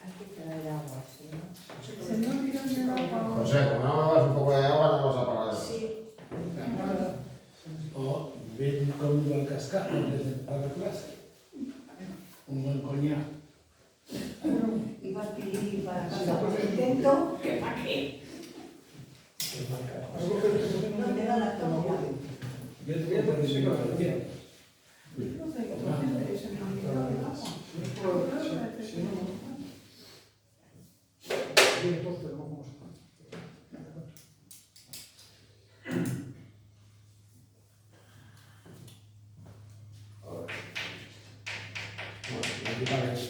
[SPEAKER 3] Hay que traer agua, ¿sí? ¿No?
[SPEAKER 2] Se no miran de agua.
[SPEAKER 1] José, como no me das un poco de agua, no vas a parar.
[SPEAKER 3] Sí.
[SPEAKER 4] O ven comido al cascar antes de empezar la clase. Un buen coñac.
[SPEAKER 3] Iba a pedir para casa por intento.
[SPEAKER 2] ¿Qué para qué?
[SPEAKER 3] ¿Dónde va la toma?
[SPEAKER 4] Yo te voy a poner cualquiera.
[SPEAKER 2] No sé, otra gente se me ha olvidado el agua.
[SPEAKER 1] Bueno, principales.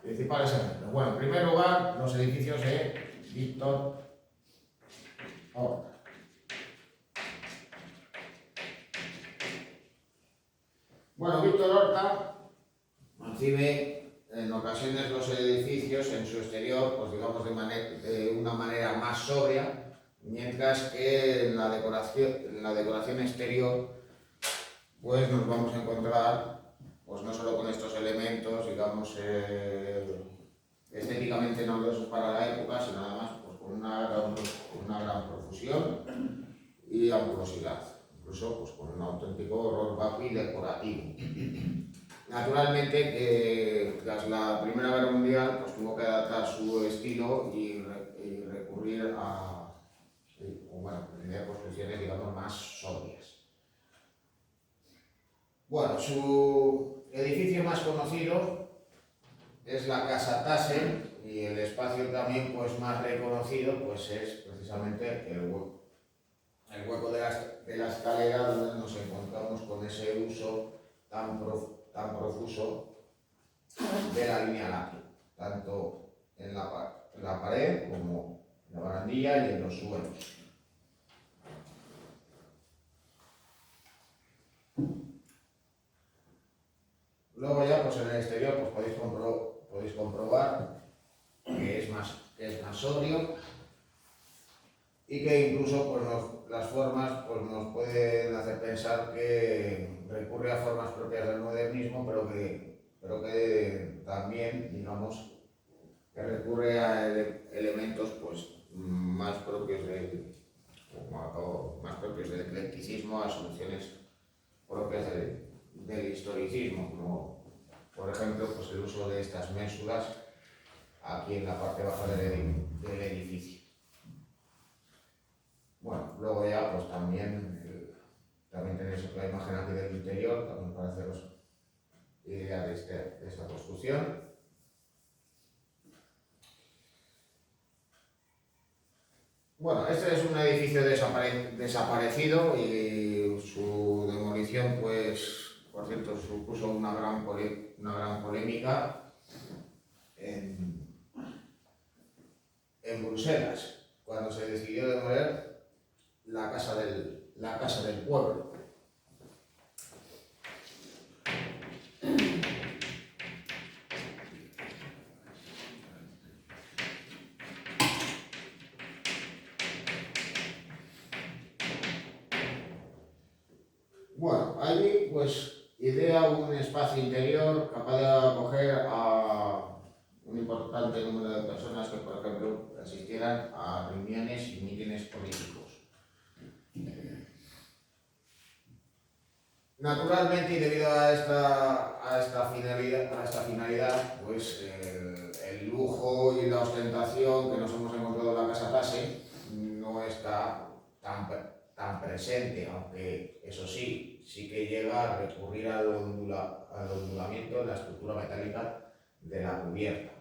[SPEAKER 1] Principales ejemplos. Bueno, en primer lugar, los edificios de Víctor Horta. Bueno, Víctor Horta concibe en ocasiones los edificios en su exterior, pues digamos de una manera más sobria, mientras que en la decoración exterior, pues nos vamos a encontrar, pues no solo con estos elementos, digamos, estéticamente novedosos para la época, sino además pues, con una gran profusión y angulosidad, incluso pues, con un auténtico horror vacui decorativo. Naturalmente que tras la Primera Guerra Mundial pues, tuvo que adaptar su estilo y recurrir a construcciones digamos más sobrias. Bueno, su edificio más conocido es la Casa Tassen y el espacio también pues, más reconocido pues, es precisamente el hueco de la escalera donde nos encontramos con ese uso tan profuso de la línea láctea, tanto en la pared como en la barandilla y en los suelos. Luego ya pues en el exterior pues, podéis comprobar que es más sobrio y que incluso pues, las formas pues, nos pueden hacer pensar que recurre a formas propias del modernismo, pero que también, digamos, que recurre a elementos pues, más propios del eclecticismo, a soluciones propias del historicismo, como por ejemplo pues, el uso de estas ménsulas aquí en la parte baja del edificio. Bueno, luego ya pues también tenéis otra imagen aquí del interior, también para haceros idea de esta construcción. Bueno, este es un edificio desaparecido y su demolición, pues, por cierto, supuso una gran polémica en Bruselas, cuando se decidió demoler la casa del pueblo. Bueno, allí pues idea un espacio interior capaz de acoger a un importante número de personas que, por ejemplo, asistieran a reuniones y mítines políticos. Naturalmente, y debido a esta finalidad, pues el lujo y la ostentación que nos hemos encontrado en la Casa Tase no está tan presente, aunque eso sí que llega a recurrir al ondulamiento de la estructura metálica de la cubierta.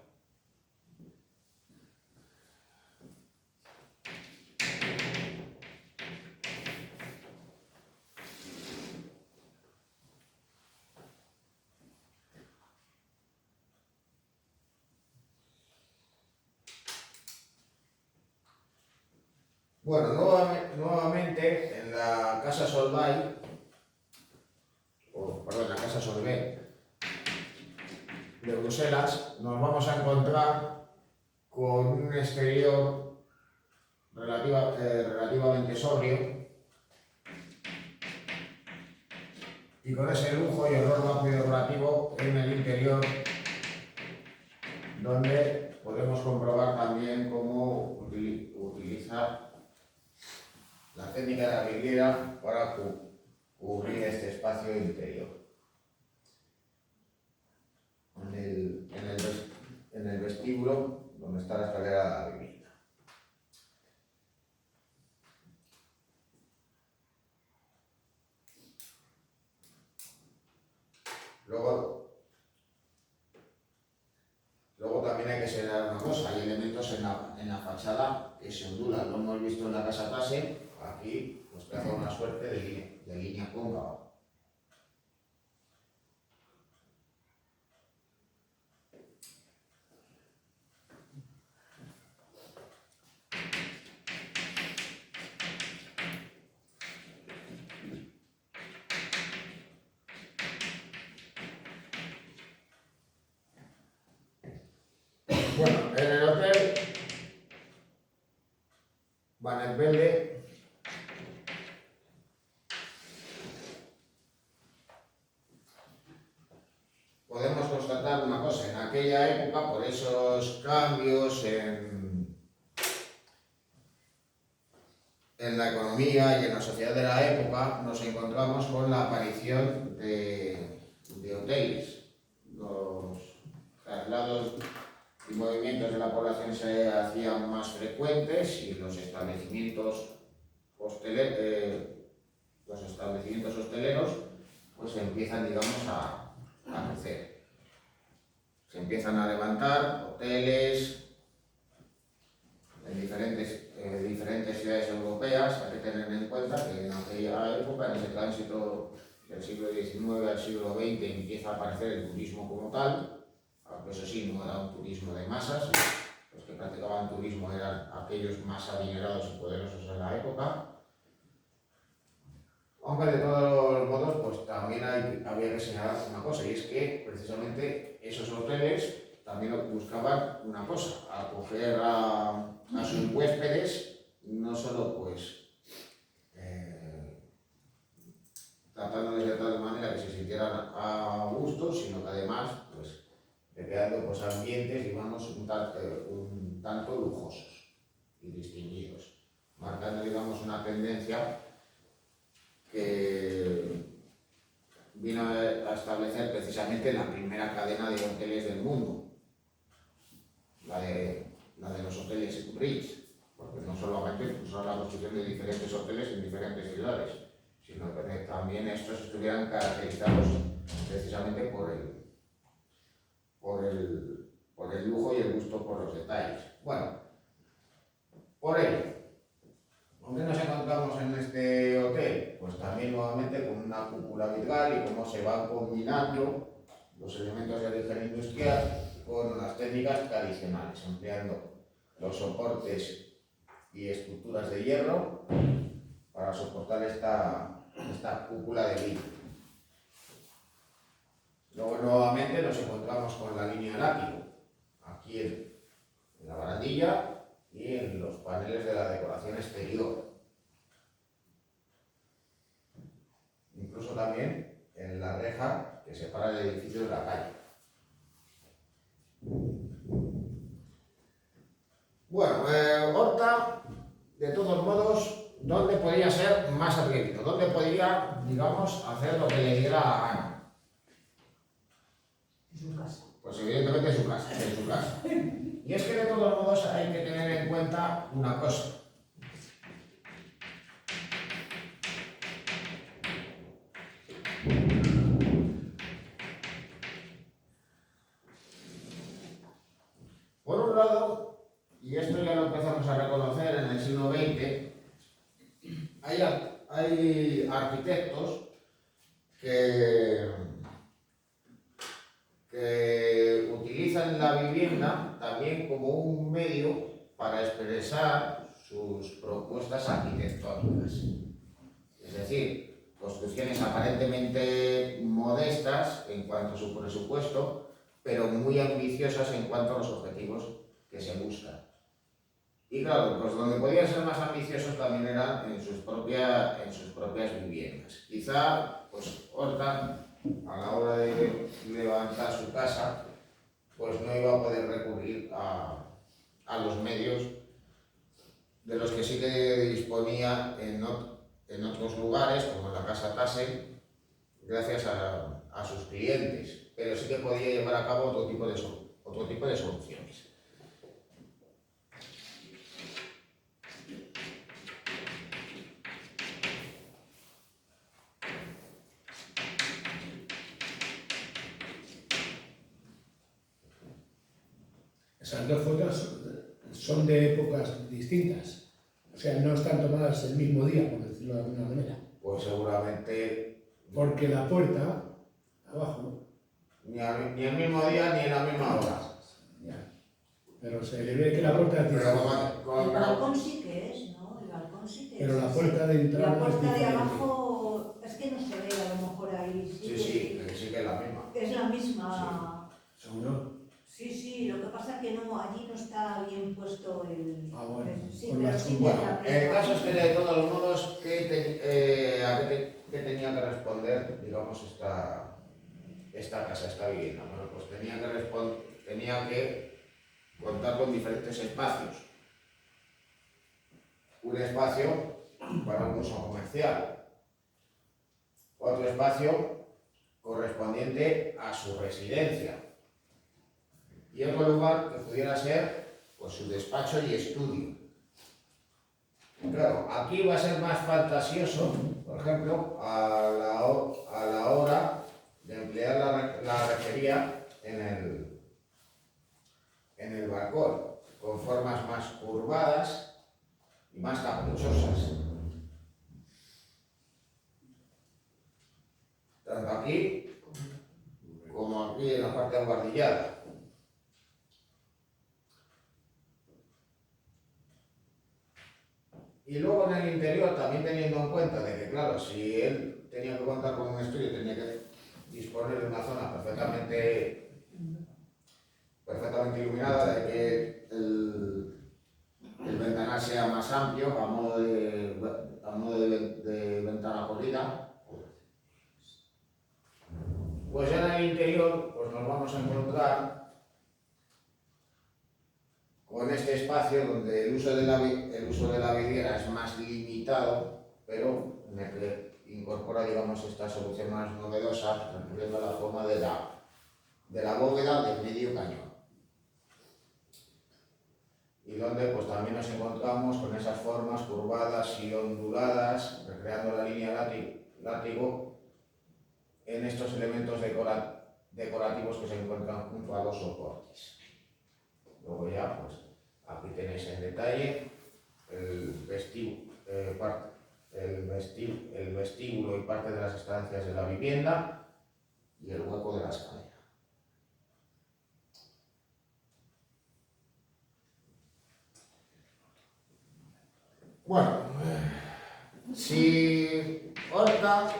[SPEAKER 1] Bueno, nuevamente en la Casa Solvay, en la Casa Solvay de Bruselas, nos vamos a encontrar con un exterior relativamente sobrio y con ese lujo y horror amplio y decorativo en el interior, donde podemos comprobar también cómo utiliza la técnica de la vidriera para cubrir este espacio interior. En el vestíbulo, donde está la escalera de la vivienda. Luego también hay que señalar una cosa, hay elementos en la fachada que se ondulan, lo hemos visto en la Casa Tase, aquí pues te hace una suerte de línea cóncava. Bueno, en el hotel Van het Velde podemos constatar una cosa, en aquella época, por esos cambios en la economía y en la sociedad de la época, nos encontramos con la aparición de hoteles. Los traslados y movimientos de la población se hacían más frecuentes y los establecimientos hosteleros pues empiezan, digamos, a crecer. Se empiezan a levantar hoteles en diferentes ciudades europeas. Hay que tener en cuenta que en aquella época, en ese tránsito del siglo XIX al siglo XX, empieza a aparecer el turismo como tal. Aunque eso sí, no era un turismo de masas, los que practicaban turismo eran aquellos más adinerados y poderosos en la época. Aunque de todos los modos, pues también había que señalar una cosa, y es que precisamente esos hoteles también buscaban una cosa, acoger a sus huéspedes, no solo pues tratándoles de tal manera que se sintieran a gusto, sino que además pues creando pues ambientes, digamos, un tanto lujosos y distinguidos, marcando, digamos, una tendencia que vino a establecer precisamente la primera cadena de hoteles del mundo, la de los hoteles Bridge, porque no solamente pues, la construcción de diferentes hoteles en diferentes ciudades, sino que también estos estuvieran caracterizados precisamente por el lujo y el gusto por los detalles. Bueno, por ello, ¿con qué nos encontramos en este hotel? Pues también nuevamente con una cúpula vidrial y cómo se van combinando los elementos de origen industrial con las técnicas tradicionales, empleando los soportes y estructuras de hierro para soportar esta cúpula de vidrio. Luego nuevamente nos encontramos con la línea del ático, aquí en la barandilla y en los paneles de la decoración exterior. Incluso también en la reja reja que separa el edificio de la calle. Bueno, Horta, de todos modos, ¿dónde podría ser más atrevido? ¿Dónde podría, digamos, hacer lo que le diera la gana?
[SPEAKER 3] En su casa.
[SPEAKER 1] Pues evidentemente en su casa, en su casa. Y es que de todos modos hay que tener en cuenta una cosa. Por un lado, y esto ya lo empezamos a reconocer en el siglo XX, hay arquitectos que utilizan la vivienda también como un medio para expresar sus propuestas arquitectónicas. Es decir, construcciones aparentemente modestas en cuanto a su presupuesto, pero muy ambiciosas en cuanto a los objetivos que se buscan. Y claro, pues donde podían ser más ambiciosos también eran en sus propias viviendas. Quizá, pues Horta, a la hora de levantar su casa, pues no iba a poder recurrir a los medios de los que sí que disponía en otros lugares, como en la Casa Tase, gracias a sus clientes, pero sí que podía llevar a cabo otro tipo de soluciones.
[SPEAKER 4] Esas dos fotos son de épocas distintas, o sea, no están tomadas el mismo día, por decirlo de alguna manera.
[SPEAKER 1] Pues seguramente
[SPEAKER 4] Porque la puerta, abajo,
[SPEAKER 1] ni el mismo día ni en la misma hora.
[SPEAKER 4] ya, pero se le ve que la puerta es
[SPEAKER 1] Pero
[SPEAKER 4] distinta.
[SPEAKER 3] El balcón sí que es, ¿no? El balcón sí que es.
[SPEAKER 4] Pero la puerta de
[SPEAKER 3] Y
[SPEAKER 4] entrada
[SPEAKER 3] la puerta
[SPEAKER 4] es
[SPEAKER 3] de
[SPEAKER 4] diferente.
[SPEAKER 3] abajo, es que no se ve a lo mejor ahí.
[SPEAKER 1] Sí que es la misma.
[SPEAKER 3] Es la misma.
[SPEAKER 4] ¿Seguro?
[SPEAKER 3] Sí, lo que pasa es que no, allí no está bien puesto el...
[SPEAKER 4] Ah, bueno.
[SPEAKER 3] Sí,
[SPEAKER 4] Con
[SPEAKER 3] pero
[SPEAKER 4] las-
[SPEAKER 3] sí que
[SPEAKER 1] Bueno,
[SPEAKER 3] es la
[SPEAKER 1] el
[SPEAKER 3] misma.
[SPEAKER 1] caso es que de todos modos, ¿qué tenía que responder, digamos, esta casa, esta vivienda? Bueno, pues tenía que contar con diferentes espacios. Un espacio para un uso comercial, otro espacio correspondiente a su residencia y otro lugar que pudiera ser pues, su despacho y estudio. Claro, aquí va a ser más fantasioso, por ejemplo, a la hora de emplear la rejería en el balcón, con formas más curvadas y más caprichosas. Tanto aquí como aquí en la parte aguardillada. Y luego en el interior, también teniendo en cuenta de que, claro, si él tenía que contar con un estudio, tenía que disponer de una zona perfectamente iluminada, de que el ventanal sea más amplio, a modo de ventana corrida. Pues ya en el interior pues nos vamos a encontrar con este espacio donde el uso de la vidriera es más limitado, pero en el que incorpora, digamos, esta solución más novedosa, recurriendo a la forma de la bóveda de medio cañón. Y donde pues también nos encontramos con esas formas curvadas y onduladas, recreando la línea látigo en estos elementos decorativos que se encuentran junto a los soportes. Luego ya, pues, aquí tenéis en detalle el vestíbulo y parte de las estancias de la vivienda y el hueco de la escalera. Bueno, si Horta,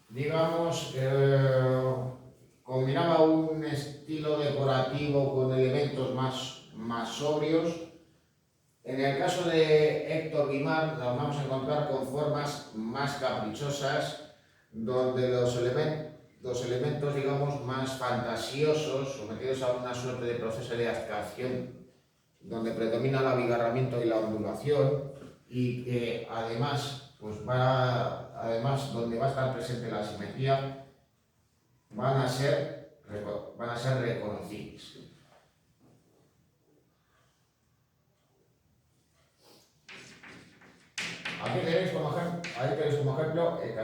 [SPEAKER 1] digamos, combinaba un estilo decorativo con elementos más sobrios, en el caso de Héctor Guimard nos vamos a encontrar con formas más caprichosas, donde los elementos los elementos, digamos, más fantasiosos, sometidos a una suerte de proceso de abstracción, donde predomina el abigarramiento y la ondulación, y que además, donde va a estar presente la simetría, van a ser reconocibles. Aquí tenéis como ejemplo el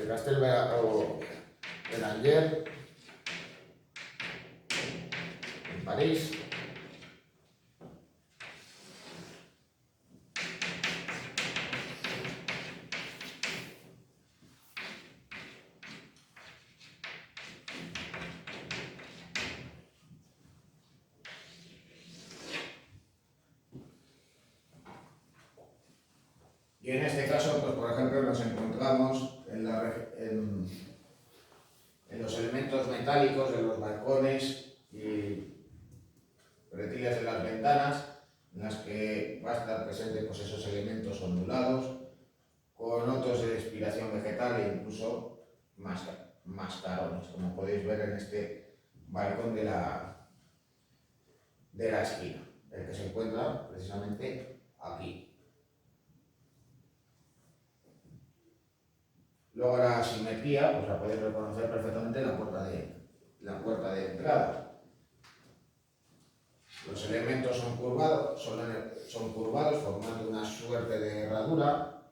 [SPEAKER 1] Castel Belanger en París. Y en este caso, pues por ejemplo, nos encontramos en los elementos metálicos de los balcones y retiles de las ventanas, en las que va a estar presente pues, esos elementos ondulados, con otros de inspiración vegetal e incluso mascarones, como podéis ver en este balcón de la esquina, el que se encuentra precisamente aquí. Luego la simetría, pues la podéis reconocer perfectamente en la puerta de entrada. Los elementos son curvados, formando una suerte de herradura,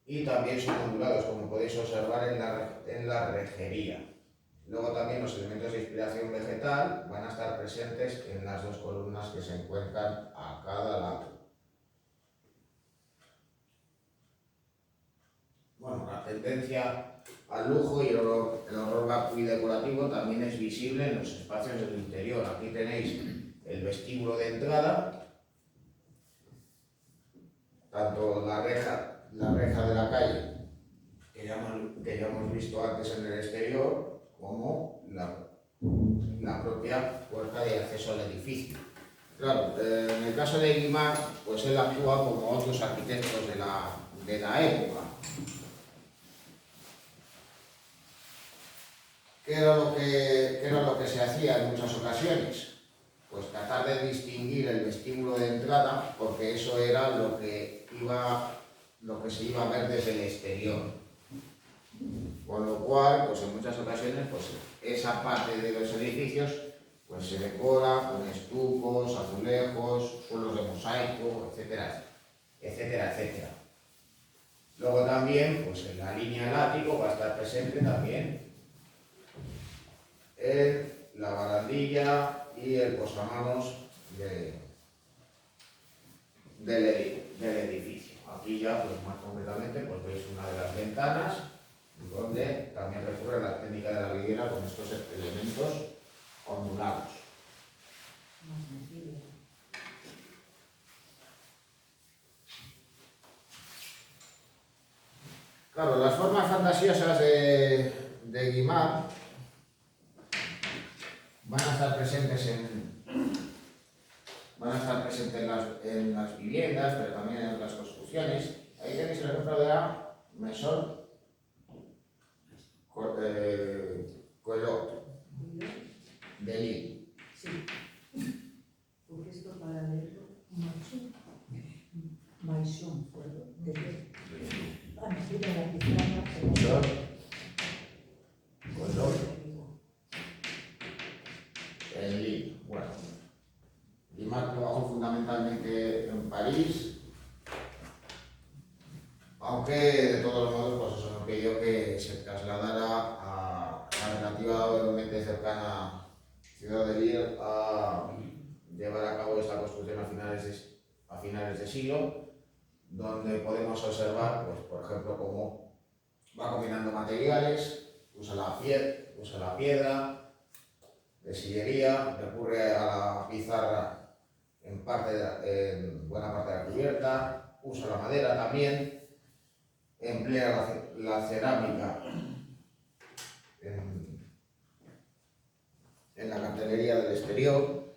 [SPEAKER 1] y también son ondulados, como podéis observar en la rejería. Luego también los elementos de inspiración vegetal van a estar presentes en las dos columnas que se encuentran a cada lado. Bueno, la tendencia al lujo y el horror vacuo y decorativo también es visible en los espacios del interior. Aquí tenéis el vestíbulo de entrada, tanto la reja de la calle, que ya hemos visto antes en el exterior, como la propia puerta de acceso al edificio. Claro, en el caso de Guimard, pues él actúa como otros arquitectos de la época. ¿Qué era lo que se hacía en muchas ocasiones? Pues tratar de distinguir el vestíbulo de entrada, porque eso era lo que se iba a ver desde el exterior. Con lo cual, pues en muchas ocasiones, pues esa parte de los edificios pues se decora con estucos, azulejos, suelos de mosaico, etcétera, etcétera, etcétera. Luego también, pues en la línea del ático va a estar presente también la barandilla y el posamanos del edificio. Aquí ya, pues más concretamente, pues veis una de las ventanas, donde también recurre a la técnica de la vidriera con estos elementos ondulados. Claro, las formas fantasiosas de Guimard van a estar presentes en las viviendas, pero también en las construcciones. Ahí tenéis el ejemplo de la Maison Collot de Lille.
[SPEAKER 3] Sí. Porque esto para leerlo, Maison de Lille. Ah, me estoy con la pizarra, pero...
[SPEAKER 1] Collot en Lille. Bueno, Guimard trabajó fundamentalmente en París, aunque de todos modos pues eso no pidió que se trasladara a la relativamente cercana ciudad de Lille a llevar a cabo esta construcción a finales de siglo, donde podemos observar, pues, por ejemplo, cómo va combinando materiales, usa la piedra de sillería, recurre a la pizarra en buena parte de la cubierta, usa la madera también, emplea la cerámica en la cartelería del exterior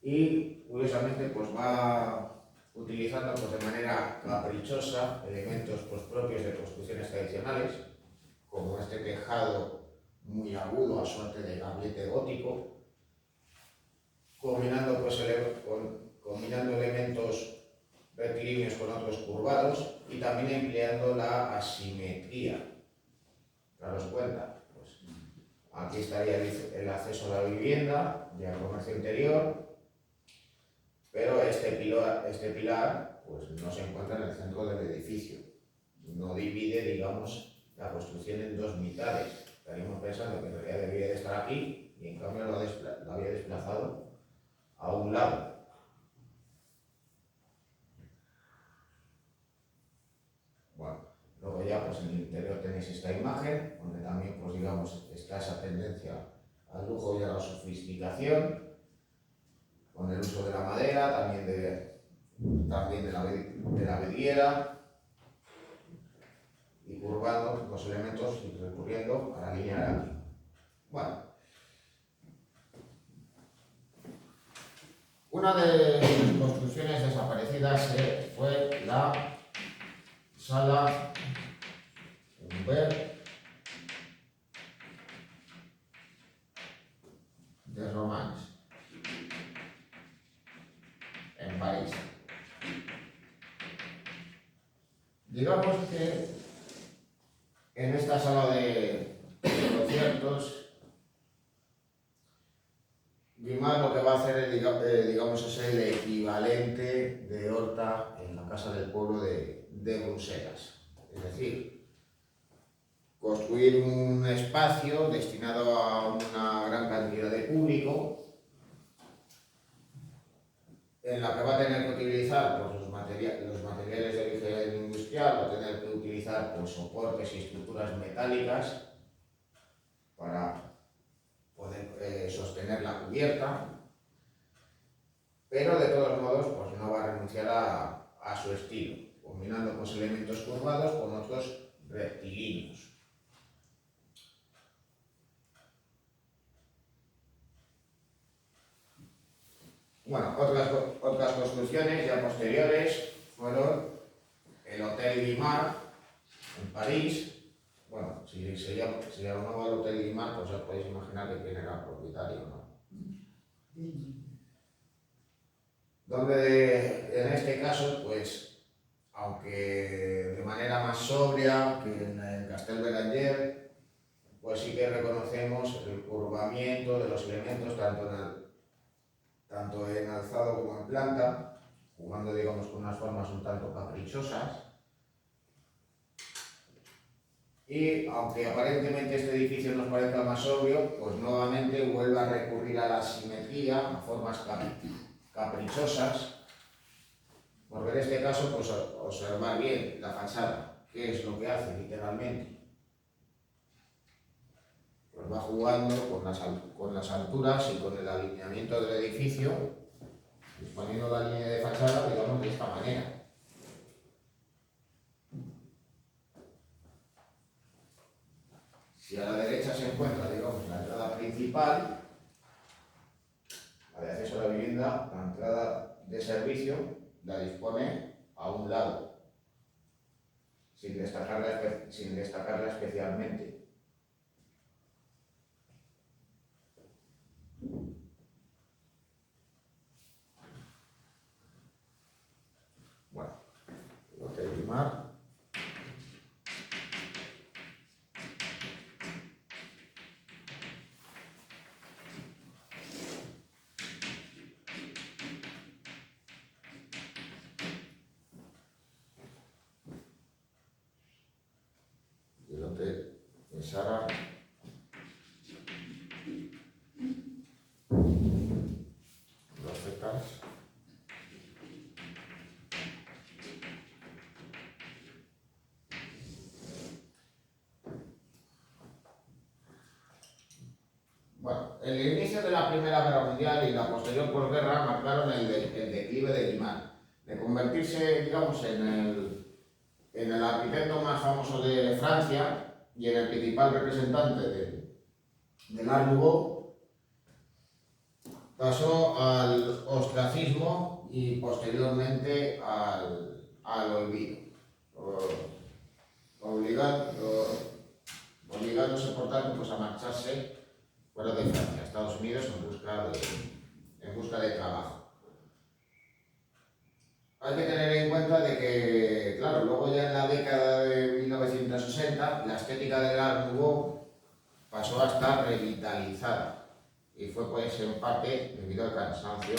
[SPEAKER 1] y, curiosamente, pues va utilizando pues, de manera caprichosa elementos pues, propios de construcciones tradicionales, como este tejado muy agudo a suerte de gablete gótico, combinando, pues, combinando elementos rectilíneos con otros curvados y también empleando la asimetría. Daros cuenta, pues, aquí estaría el acceso a la vivienda y al comercio interior, pero este pilar pues, no se encuentra en el centro del edificio. No divide, digamos, la construcción en dos mitades. Estaríamos pensando que en realidad debería de estar aquí y en cambio lo había desplazado a un lado. Bueno, luego ya pues en el interior tenéis esta imagen, donde también pues digamos está esa tendencia al lujo y a la sofisticación, con el uso de la madera, también de la vidriera, y curvando los elementos y recurriendo a la línea de aquí. Bueno, una de las construcciones desaparecidas fue la Sala Humbert de Romans, en París. Digamos que en esta sala de conciertos, Guimard lo que va a hacer es, digamos, es el equivalente de Horta en la Casa del Pueblo de Bruselas. Es decir, construir un espacio destinado a una gran cantidad de público, en la que va a tener que utilizar pues, los materiales de origen industrial, va a tener que utilizar pues, soportes y estructuras metálicas para poder sostener la cubierta, pero de todos modos pues, no va a renunciar a su estilo, combinando pues, elementos curvados con otros rectilíneos. Bueno, otras construcciones ya posteriores fueron el Hotel Guimard en París. Bueno, si se llamaba el Hotel Guimard, pues os podéis imaginar que quién era el propietario, ¿no? Donde en este caso, pues, aunque de manera más sobria que en el Castel Belanger, pues sí que reconocemos el curvamiento de los elementos tanto en alzado como en planta, jugando, digamos, con unas formas un tanto caprichosas. Y aunque aparentemente este edificio nos parezca más sobrio, pues nuevamente vuelve a recurrir a la simetría, a formas caprichosas, porque en este caso, pues observar bien la fachada, qué es lo que hace literalmente. Pues va jugando con las alturas y con el alineamiento del edificio, disponiendo la línea de fachada, digamos, de esta manera. Si a la derecha se encuentra, digamos, la entrada principal, la de acceso a la vivienda, la entrada de servicio la dispone a un lado, sin destacarla especialmente. Bueno, el Hotel Guimard. El Hotel de Sara. Los fecas. Bueno, el inicio de la Primera Guerra Mundial y la posterior posguerra marcaron el declive de Guimard, de convertirse, digamos, en el arquitecto más famoso de Francia y en el principal representante del Art Nouveau, pasó al ostracismo y posteriormente al olvido, obligándose por tanto pues, a marcharse fuera de Francia, a Estados Unidos en busca de trabajo. Hay que tener en cuenta de que, claro, luego ya en la década de 1960 la estética del Art Nouveau pasó a estar revitalizada y fue pues en parte debido al cansancio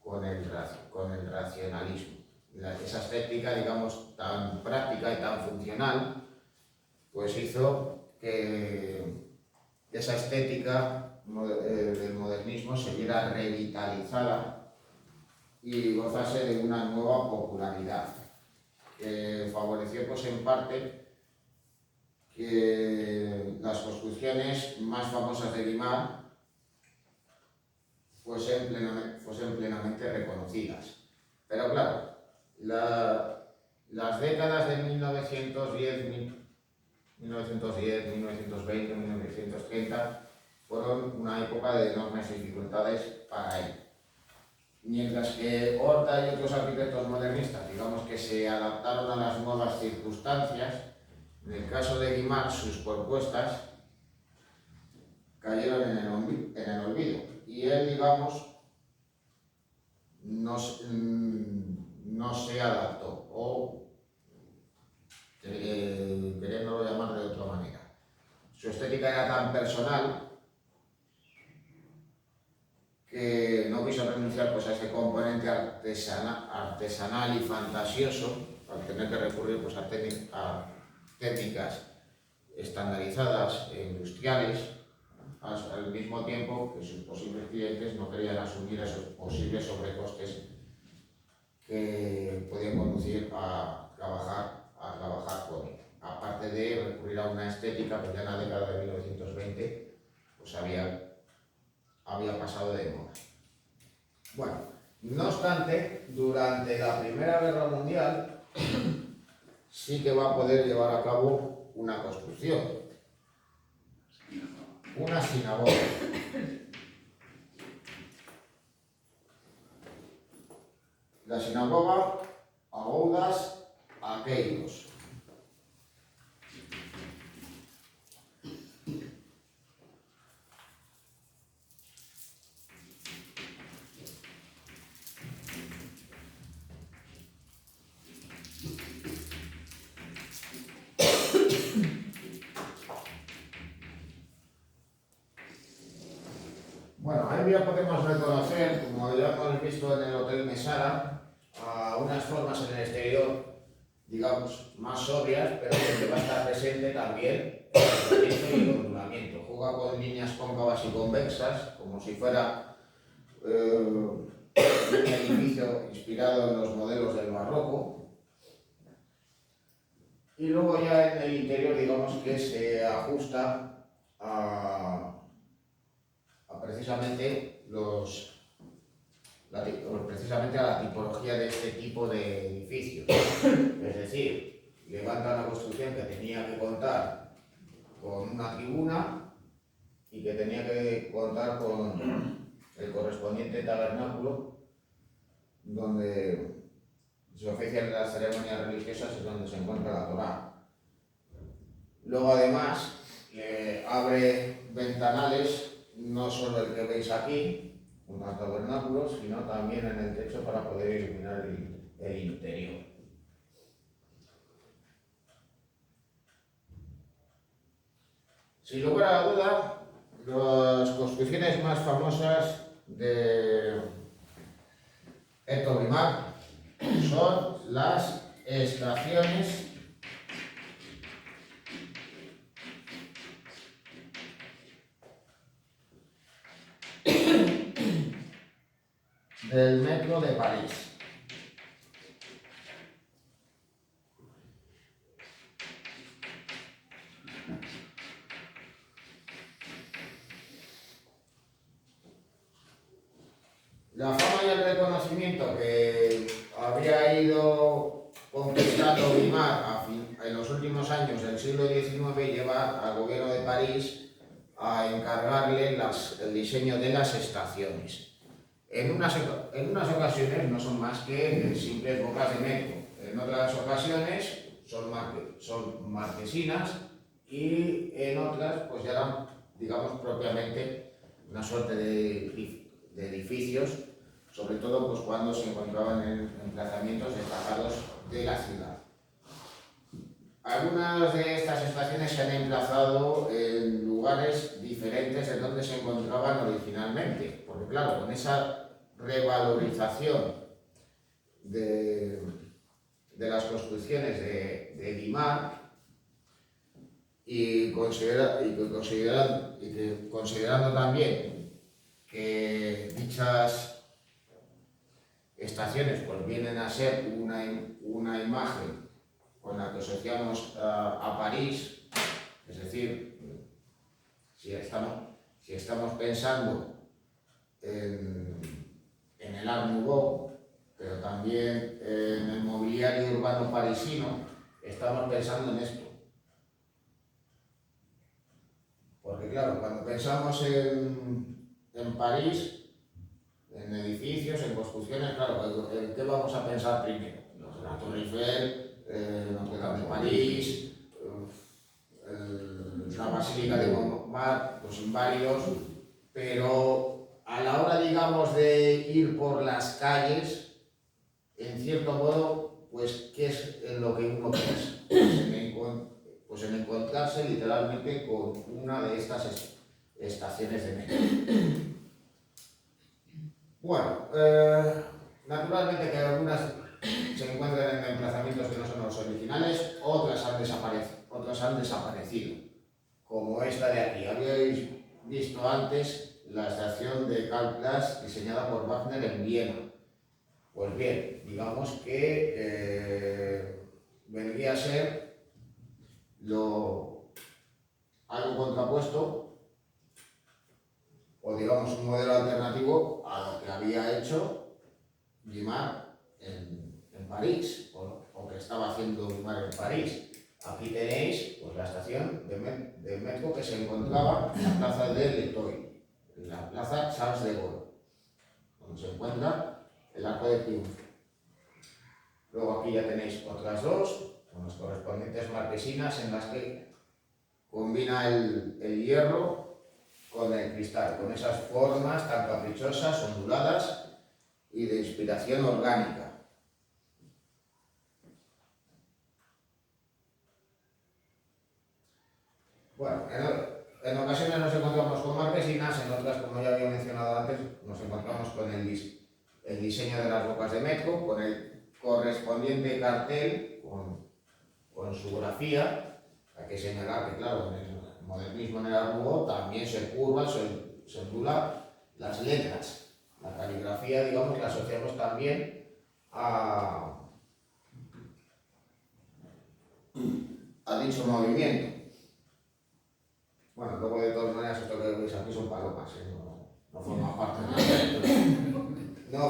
[SPEAKER 1] con el racionalismo. Esa estética, digamos, tan práctica y tan funcional, pues hizo que esa estética del modernismo se viera revitalizada y gozase de una nueva popularidad, que favoreció pues en parte que las construcciones más famosas de Guimard fuesen plenamente reconocidas. Pero claro, las décadas de 1910, 1920, 1930 fueron una época de enormes dificultades para él. Mientras que Horta y otros arquitectos modernistas, digamos que se adaptaron a las nuevas circunstancias, en el caso de Guimard sus propuestas cayeron en el olvido y él, digamos, no se adaptó, o queriéndolo llamar de otra manera. Su estética era tan personal que no quiso renunciar pues, a ese componente artesanal y fantasioso, al tener que recurrir pues, a técnicas estandarizadas e industriales, al mismo tiempo que sus posibles clientes no querían asumir esos posibles sobrecostes que podían conducir a trabajar con él. Aparte de recurrir a una estética que ya en la década de 1920 pues, había pasado de moda. Bueno, no obstante, durante la Primera Guerra Mundial sí que va a poder llevar a cabo una construcción, una sinagoga. La sinagoga Agoudas Aqueiros. Bueno, ahí ya podemos reconocer, como ya hemos visto en el Hotel Mesara, unas formas en el exterior, digamos, más sobrias, pero que va a estar presente también el proyecto y el ondulamiento. Juega con líneas cóncavas y convexas, como si fuera un edificio inspirado en los modelos del barroco. Y luego ya en el interior, digamos que se ajusta precisamente a la tipología de este tipo de edificios. Es decir, levanta una construcción que tenía que contar con una tribuna y que tenía que contar con el correspondiente tabernáculo donde se ofician las ceremonias religiosas y donde se encuentra la Torá. Luego además abre ventanales, no solo el que veis aquí, junto al tabernáculo, sino también en el techo para poder iluminar el interior. Sin lugar a la duda, las construcciones más famosas de Héctor Guimard son las estaciones del metro de París. La fama y el reconocimiento que había ido conquistando Guimard en los últimos años del siglo XIX lleva al gobierno de París a encargarle el diseño de las estaciones. en unas ocasiones no son más que simples bocas de metro, en otras ocasiones son marquesinas y en otras pues ya eran, digamos, propiamente una suerte de edificios, sobre todo pues cuando se encontraban en emplazamientos destacados de la ciudad. Algunas de estas estaciones se han emplazado en lugares diferentes de donde se encontraban originalmente, porque claro, con esa revalorización de las construcciones de Guimar y considerando también que dichas estaciones pues vienen a ser una imagen con la que asociamos a París, es decir, si estamos pensando en el Art Nouveau, pero también en el mobiliario urbano parisino, estamos pensando en esto. Porque claro, cuando pensamos en París, en edificios, en construcciones, claro, ¿en qué vamos a pensar primero? La Torre Eiffel, Notre Dame de París, la Basílica de Montmartre, los Inválidos, pero a la hora, digamos, de ir por las calles, en cierto modo, pues, ¿qué es en lo que uno piensa? Pues en encontrarse literalmente con una de estas estaciones de metro. Bueno, naturalmente que algunas se encuentran en emplazamientos que no son los originales, otras han desaparecido, como esta de aquí. Habíais visto antes la estación de Karlsplatz diseñada por Wagner en Viena. Pues bien, digamos que vendría a ser algo contrapuesto, o digamos un modelo alternativo a lo que había hecho Guimard en París, o que estaba haciendo Guimard en París. Aquí tenéis pues, la estación de metro que se encontraba en la plaza de L'Étoile, en la plaza Charles de Gaulle, donde se encuentra el Arco de Triunfo. Luego aquí ya tenéis otras dos, con las correspondientes marquesinas en las que combina el hierro con el cristal, con esas formas tan caprichosas, onduladas y de inspiración orgánica. Bueno, en ocasiones nos encontramos con marquesinas, en otras, como ya había mencionado antes, nos encontramos con el diseño de las bocas de metro, con el correspondiente cartel, con su grafía. Hay que señalar que, claro, en el modernismo, en el Art Nouveau, también se curvan, se ondulan las letras. La caligrafía, digamos, la asociamos también a dicho movimiento. Bueno, luego de todas maneras esto que veis aquí son palomas, no forma parte no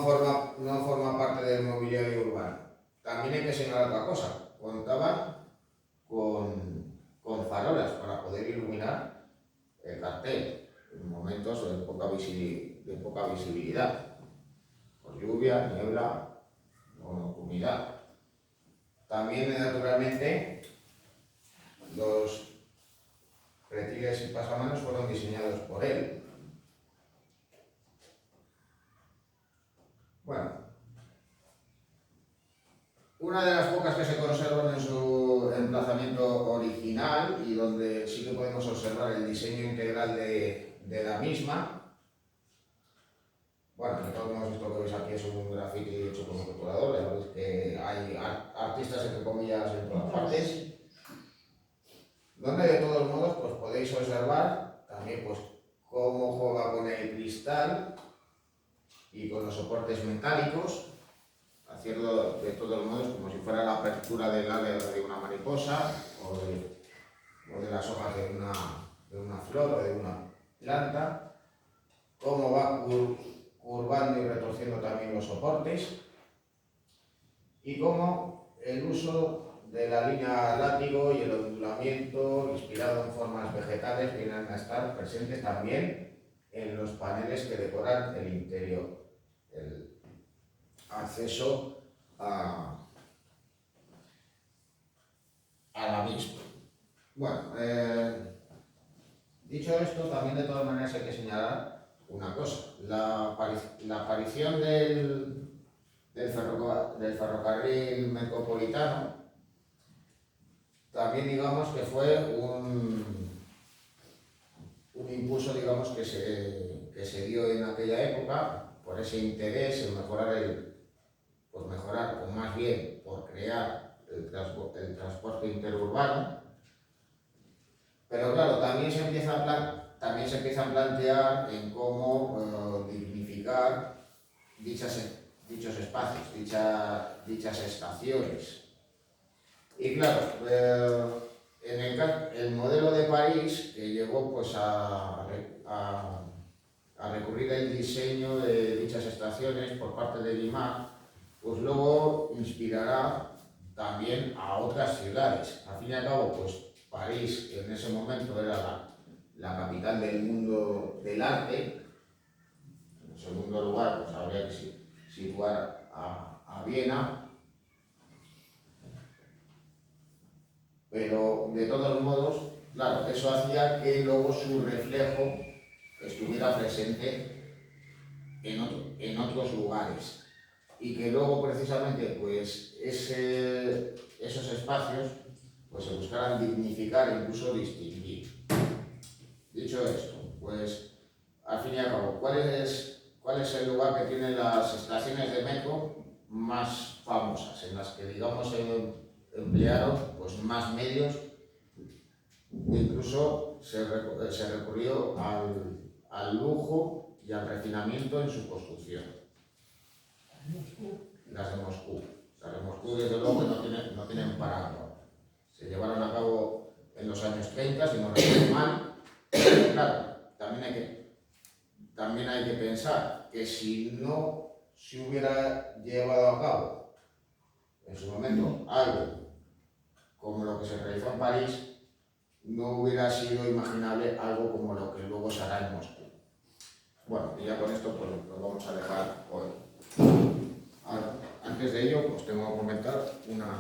[SPEAKER 1] forma parte del mobiliario urbano. También hay que señalar otra cosa, contaban con farolas para poder iluminar el cartel en momentos de poca visibilidad, por lluvia, niebla o humedad. También naturalmente los pretiles y pasamanos fueron diseñados por él. Bueno, una de las pocas que se conservan en su emplazamiento original y donde sí que podemos observar el diseño integral de la misma. Bueno, todos hemos visto que veis aquí es un graffiti hecho con un rotulador, ya veis que hay artistas entre comillas en todas partes. Donde de todos modos pues podéis observar también pues cómo juega con el cristal y con los soportes metálicos, haciendo de todos modos como si fuera la apertura del ala de una mariposa o de las hojas de una flor o de una planta, cómo va curvando y retorciendo también los soportes y cómo el uso de la línea látigo y el ondulamiento inspirado en formas vegetales vienen a estar presentes también en los paneles que decoran el interior. el acceso a la misma. Bueno, dicho esto, también de todas maneras hay que señalar una cosa. La aparición del ferrocarril metropolitano también, digamos, que fue un impulso, digamos, que se dio en aquella época por ese interés en mejorar, o más bien por crear el transporte interurbano. Pero claro, también se empieza a plantear en cómo dignificar dichos espacios, dichas estaciones. Y claro, el modelo de París, que llegó pues a recurrir al diseño de dichas estaciones por parte de Guimard, pues luego inspirará también a otras ciudades. Al fin y al cabo, pues París, que en ese momento era la capital del mundo del arte. En segundo lugar, pues habría que situar a Viena. Pero de todos modos, claro, eso hacía que luego su reflejo estuviera presente en otros lugares y que luego precisamente pues esos espacios pues se buscaran dignificar e incluso distinguir. Dicho esto, pues al fin y al cabo, ¿cuál es el lugar que tiene las estaciones de metro más famosas, en las que digamos emplearon pues más medios? Incluso se recurrió al lujo y al refinamiento en su construcción. Las de Moscú. Las de Moscú, desde luego, no tienen parangón. Se llevaron a cabo en los años 30, si no recuerdo mal. Pero claro, también hay que pensar que si no se hubiera llevado a cabo en su momento algo como lo que se realizó en París, no hubiera sido imaginable algo como lo que luego se hará en Moscú. Bueno, y ya con esto pues lo vamos a dejar hoy. Ahora, antes de ello, pues tengo que comentar una